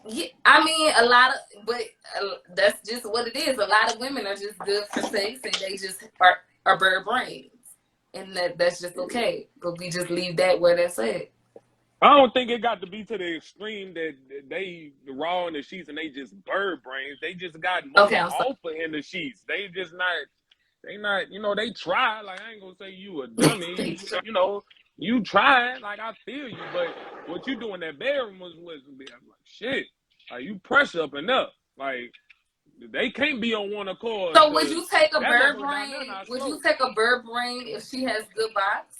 Yeah, I mean, a lot of, but that's just what it is. A lot of women are just good for sex, and they just are bird brains, and that's just okay. But we just leave that where that's at. I don't think it got to be to the extreme that they raw in the sheets and they just bird brains. They just got more to Okay, I'm sorry. offer in the sheets. They just not. They not. You know, they try. Like, I ain't gonna say you a dummy. You know, you tried. Like, I feel you, but what you do in that bedroom was I'm like, shit. Like, you pressure up enough. Like, they can't be on one accord So would because you take a that bird motherfucker down there brain? not Would you slow. take a bird brain if she has good box?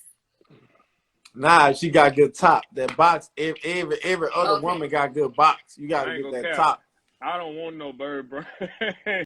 Nah, she got good top. That box, every other Okay. woman got good box. You gotta I ain't get gonna that cap. top. I don't want no bird brain.